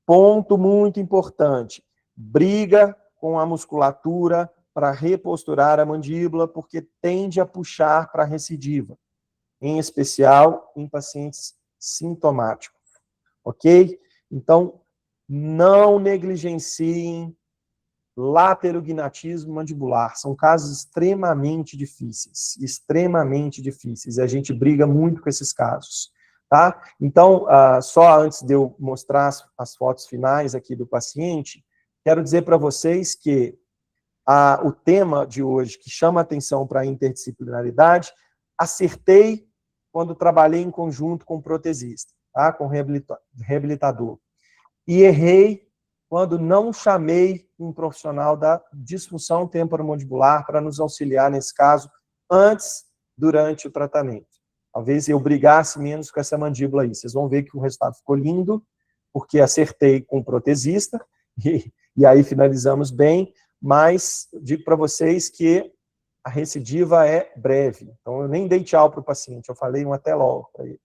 S1: Ponto muito importante. Briga com a musculatura para reposturar a mandíbula, porque tende a puxar para a recidiva, em especial em pacientes sintomáticos. Ok? Então, não negligenciem laterognatismo mandibular. São casos extremamente difíceis. E a gente briga muito com esses casos. Tá? Então, só antes de eu mostrar as fotos finais aqui do paciente, quero dizer para vocês que o tema de hoje, que chama atenção para a interdisciplinaridade, acertei quando trabalhei em conjunto com o protesista, tá? Com o reabilitador. E errei quando não chamei um profissional da disfunção temporomandibular para nos auxiliar nesse caso, antes, durante o tratamento. Talvez eu brigasse menos com essa mandíbula aí. Vocês vão ver que o resultado ficou lindo, porque acertei com o protesista, e aí finalizamos bem, mas digo para vocês que a recidiva é breve. Então, eu nem dei tchau para o paciente, eu falei um até logo para ele.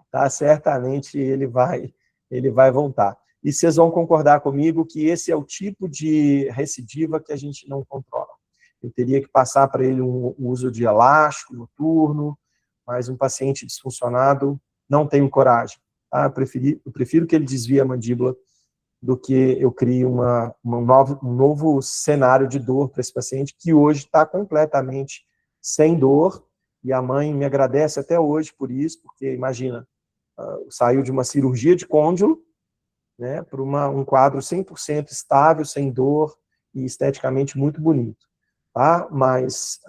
S1: Tá? Certamente ele vai voltar. E vocês vão concordar comigo que esse é o tipo de recidiva que a gente não controla. Eu teria que passar para ele um uso de elástico noturno, mas um paciente disfuncionado não tenho coragem. Tá? Eu prefiro que ele desvie a mandíbula do que eu crie um novo cenário de dor para esse paciente, que hoje está completamente sem dor, e a mãe me agradece até hoje por isso, porque, imagina, saiu de uma cirurgia de côndilo, né, para um quadro 100% estável, sem dor e esteticamente muito bonito. Tá? Mas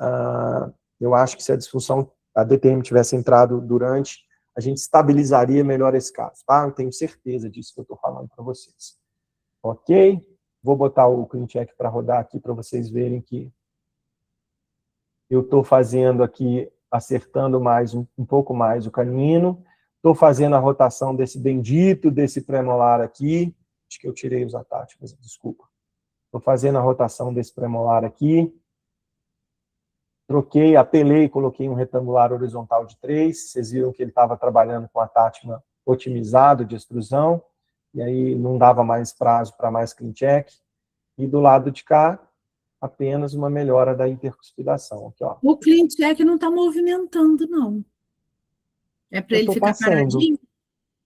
S1: eu acho que se a disfunção, a DTM tivesse entrado durante, a gente estabilizaria melhor esse caso. Tá? Eu tenho certeza disso que eu estou falando para vocês. Ok? Vou botar o ClinCheck para rodar aqui para vocês verem que eu estou fazendo aqui, acertando mais um pouco mais o canino. Estou fazendo a rotação desse bendito, desse premolar aqui. Acho que eu tirei os ataques, mas desculpa. Estou fazendo a rotação desse premolar aqui. Troquei, apelei, coloquei um retangular horizontal de 3. Vocês viram que ele estava trabalhando com a tátima otimizado de extrusão. E aí não dava mais prazo para mais ClinCheck. E do lado de cá, apenas uma melhora da intercuspidação. Aqui, ó.
S4: O ClinCheck não está movimentando, não. É para ele ficar paradinho?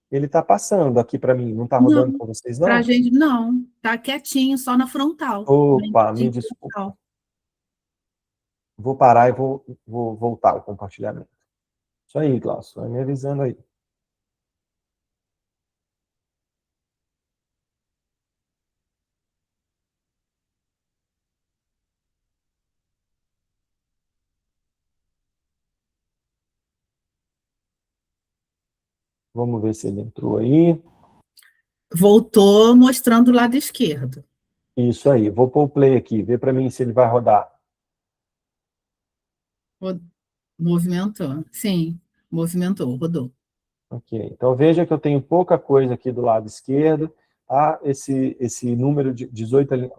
S1: Ele está passando aqui para mim, não está rodando para vocês, não?
S4: Para a gente, não. Está quietinho, só na frontal.
S1: Opa, me desculpa. Vou parar e vou voltar o compartilhamento. Isso aí, Glaucio, vai me avisando aí. Vamos ver se ele entrou aí.
S4: Voltou mostrando o lado esquerdo.
S1: Isso aí, vou pôr o play aqui, vê para mim se ele vai rodar.
S4: Movimentou, sim, movimentou, rodou.
S1: Ok, então veja que eu tenho pouca coisa aqui do lado esquerdo, tá? Esse número de 18 ali,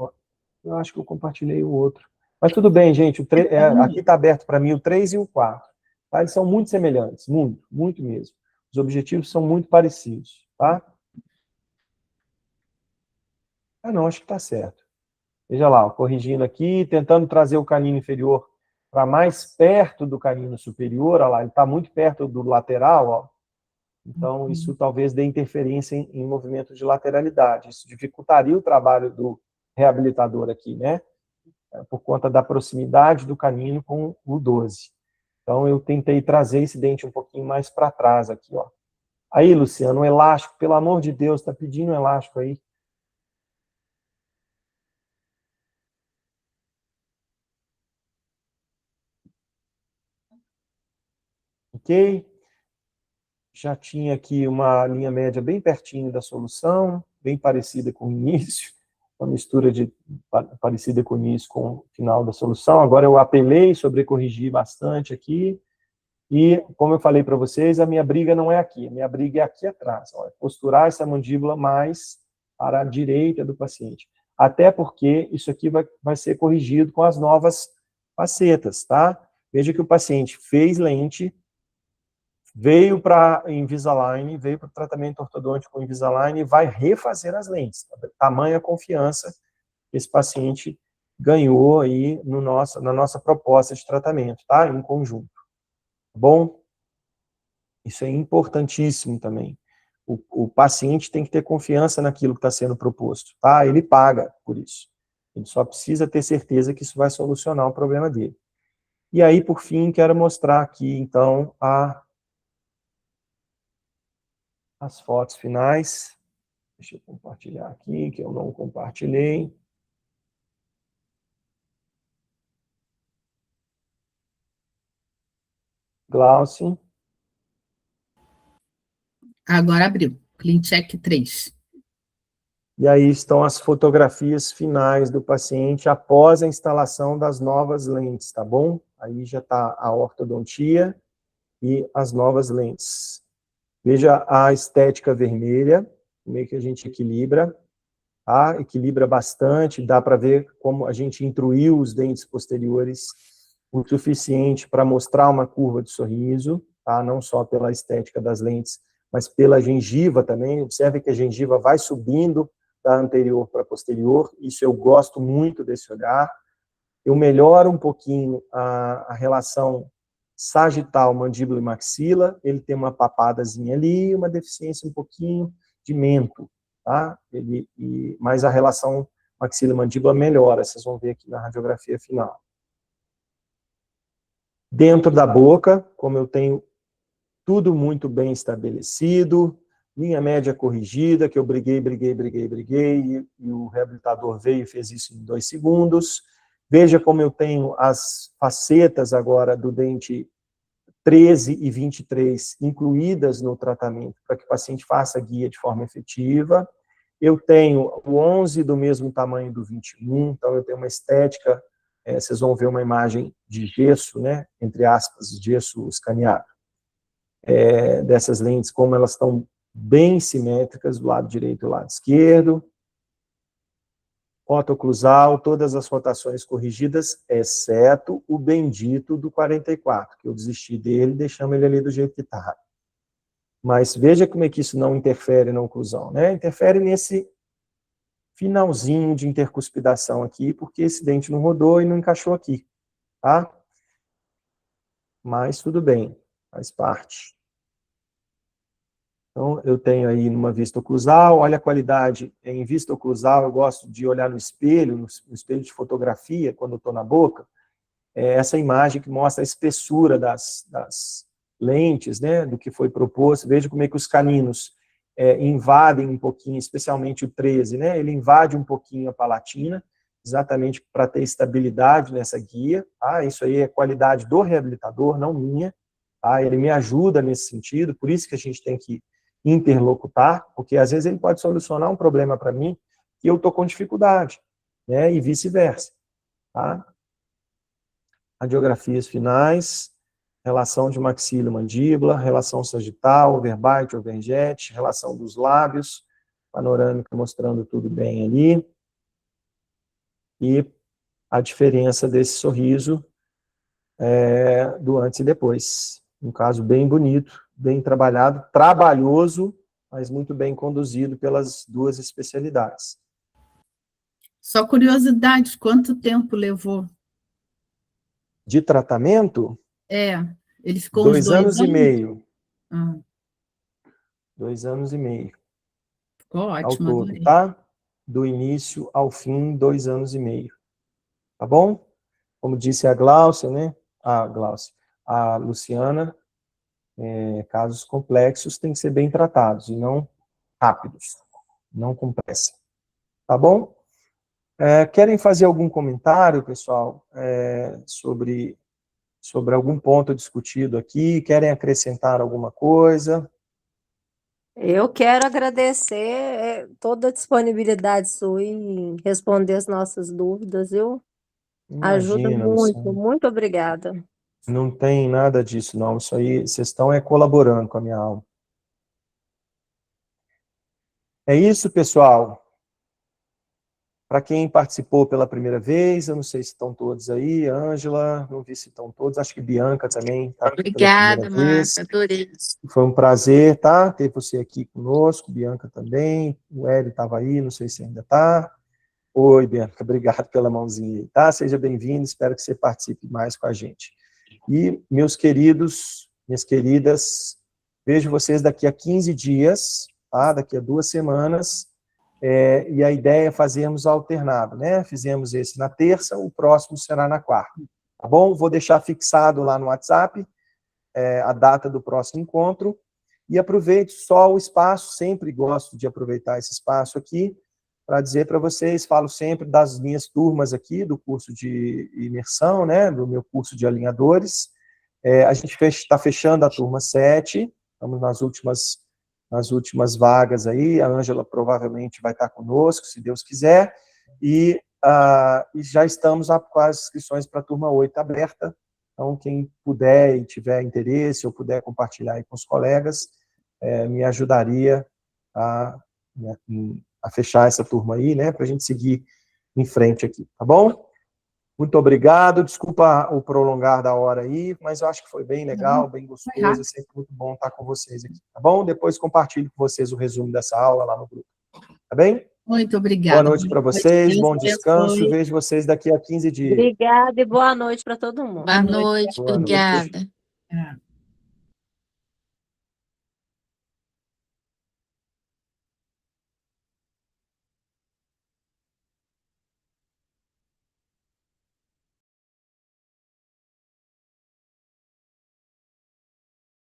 S1: eu acho que eu compartilhei o outro. Mas tudo bem, gente, aqui está aberto para mim o 3 e o 4. Tá? Eles são muito semelhantes, muito mesmo. Os objetivos são muito parecidos, tá? Não, acho que está certo. Veja lá, ó, corrigindo aqui, tentando trazer o canino inferior para mais perto do canino superior, olha lá, ele está muito perto do lateral, ó. Então, isso talvez dê interferência em movimento de lateralidade. Isso dificultaria o trabalho do reabilitador aqui, né? Por conta da proximidade do canino com o 12. Então, eu tentei trazer esse dente um pouquinho mais para trás aqui, ó. Aí, Luciano, um elástico, pelo amor de Deus, está pedindo um elástico aí. Ok? Já tinha aqui uma linha média bem pertinho da solução, bem parecida com o início, uma mistura parecida com o início com o final da solução. Agora eu apelei, sobrecorrigi bastante aqui, e como eu falei para vocês, a minha briga não é aqui, a minha briga é aqui atrás, ó, é posturar essa mandíbula mais para a direita do paciente. Até porque isso aqui vai ser corrigido com as novas facetas, tá? Veja que o paciente fez lente, veio para Invisalign, veio para o tratamento ortodôntico com Invisalign e vai refazer as lentes. Tamanha confiança que esse paciente ganhou aí na nossa proposta de tratamento, tá? Em conjunto. Bom, isso é importantíssimo também. O paciente tem que ter confiança naquilo que está sendo proposto, tá? Ele paga por isso. Ele só precisa ter certeza que isso vai solucionar o problema dele. E aí, por fim, quero mostrar aqui, então, as fotos finais. Deixa eu compartilhar aqui, que eu não compartilhei. Glaucio.
S4: Agora abriu. ClinCheck 3.
S1: E aí estão as fotografias finais do paciente após a instalação das novas lentes, tá bom? Aí já está a ortodontia e as novas lentes. Veja a estética vermelha, como é que a gente equilibra, tá? Equilibra bastante, dá para ver como a gente intruiu os dentes posteriores o suficiente para mostrar uma curva de sorriso, tá? Não só pela estética das lentes, mas pela gengiva também. Observe que a gengiva vai subindo da anterior para posterior, isso eu gosto muito desse olhar. Eu melhoro um pouquinho a relação sagital, mandíbula e maxila, ele tem uma papadazinha ali, uma deficiência um pouquinho de mento, tá? Mas a relação maxila e mandíbula melhora, vocês vão ver aqui na radiografia final. Dentro da boca, como eu tenho tudo muito bem estabelecido, linha média corrigida, que eu briguei, e o reabilitador veio e fez isso em 2 segundos. Veja como eu tenho as facetas agora do dente 13 e 23 incluídas no tratamento, para que o paciente faça a guia de forma efetiva. Eu tenho o 11 do mesmo tamanho do 21, então eu tenho uma estética, vocês vão ver uma imagem de gesso, né, entre aspas, gesso escaneado, dessas lentes, como elas estão bem simétricas do lado direito e do lado esquerdo. Otoclusal, todas as rotações corrigidas, exceto o bendito do 44, que eu desisti dele, deixamos ele ali do jeito que está. Mas veja como é que isso não interfere na oclusão, né? Interfere nesse finalzinho de intercuspidação aqui, porque esse dente não rodou e não encaixou aqui, tá? Mas tudo bem, faz parte. Então, eu tenho aí numa vista oclusal, olha a qualidade em vista oclusal, eu gosto de olhar no espelho de fotografia, quando eu estou na boca, essa imagem que mostra a espessura das lentes, né, do que foi proposto. Veja como é que os caninos invadem um pouquinho, especialmente o 13, né, ele invade um pouquinho a palatina, exatamente para ter estabilidade nessa guia, tá? Isso aí é qualidade do reabilitador, não minha, tá? Ele me ajuda nesse sentido, por isso que a gente tem que interlocutar, porque às vezes ele pode solucionar um problema para mim que eu estou com dificuldade, né, e vice-versa, tá? Radiografias finais, relação de maxila-mandíbula, relação sagital, overbite, overjet, relação dos lábios, panorâmica mostrando tudo bem ali, e a diferença desse sorriso do antes e depois. Um caso bem bonito, bem trabalhado, trabalhoso, mas muito bem conduzido pelas 2 especialidades.
S4: Só curiosidade, quanto tempo levou?
S1: De tratamento?
S4: Ele ficou
S1: 2
S4: uns 2
S1: anos e meio. 2 anos e meio.
S4: Ficou ótimo,
S1: ao todo,
S4: adorei.
S1: tá? Do início ao fim, 2 anos e meio. Tá bom? Como disse a Gláucia, né? A Luciana, casos complexos têm que ser bem tratados, e não rápidos, não com pressa. Tá bom? Querem fazer algum comentário, pessoal, sobre algum ponto discutido aqui? Querem acrescentar alguma coisa?
S3: Eu quero agradecer toda a disponibilidade sua em responder as nossas dúvidas, viu? Ajuda
S1: Imagina,
S3: muito,
S1: Luciana.
S3: muito obrigada.
S1: Não tem nada disso, não. Isso aí, vocês estão colaborando com a minha alma. É isso, pessoal. Para quem participou pela primeira vez, eu não sei se estão todos aí, Ângela, não vi se estão todos, acho que Bianca também está aqui pela primeira vez.
S2: adorei.
S1: Foi um prazer, tá? Ter você aqui conosco, Bianca também, o Hélio estava aí, não sei se ainda está. Oi, Bianca, obrigado pela mãozinha aí, tá? Seja bem-vindo, espero que você participe mais com a gente. E, meus queridos, minhas queridas, vejo vocês daqui a 15 dias, tá? Daqui a 2 semanas, e a ideia é fazermos alternado, né? Fizemos esse na terça, o próximo será na quarta, tá bom? Vou deixar fixado lá no WhatsApp a data do próximo encontro, e aproveito só o espaço, sempre gosto de aproveitar esse espaço aqui, para dizer para vocês, falo sempre das minhas turmas aqui, do curso de imersão, né, do meu curso de alinhadores. A gente está fechando a turma 7, estamos nas últimas vagas aí, a Ângela provavelmente vai estar conosco, se Deus quiser, e já estamos com as inscrições para a turma 8 aberta, então quem puder e tiver interesse, ou puder compartilhar aí com os colegas, me ajudaria a fechar essa turma aí, né, para a gente seguir em frente aqui, tá bom? Muito obrigado, desculpa o prolongar da hora aí, mas eu acho que foi bem legal, bem gostoso, é sempre muito bom estar com vocês aqui, tá bom? Depois compartilho com vocês o resumo dessa aula lá no grupo, tá bem?
S4: Muito obrigada.
S1: Boa noite para vocês, bom descanso, vejo vocês daqui a 15 dias.
S3: Obrigada e boa noite para todo mundo.
S2: Boa noite,
S1: Boa noite.
S2: obrigada.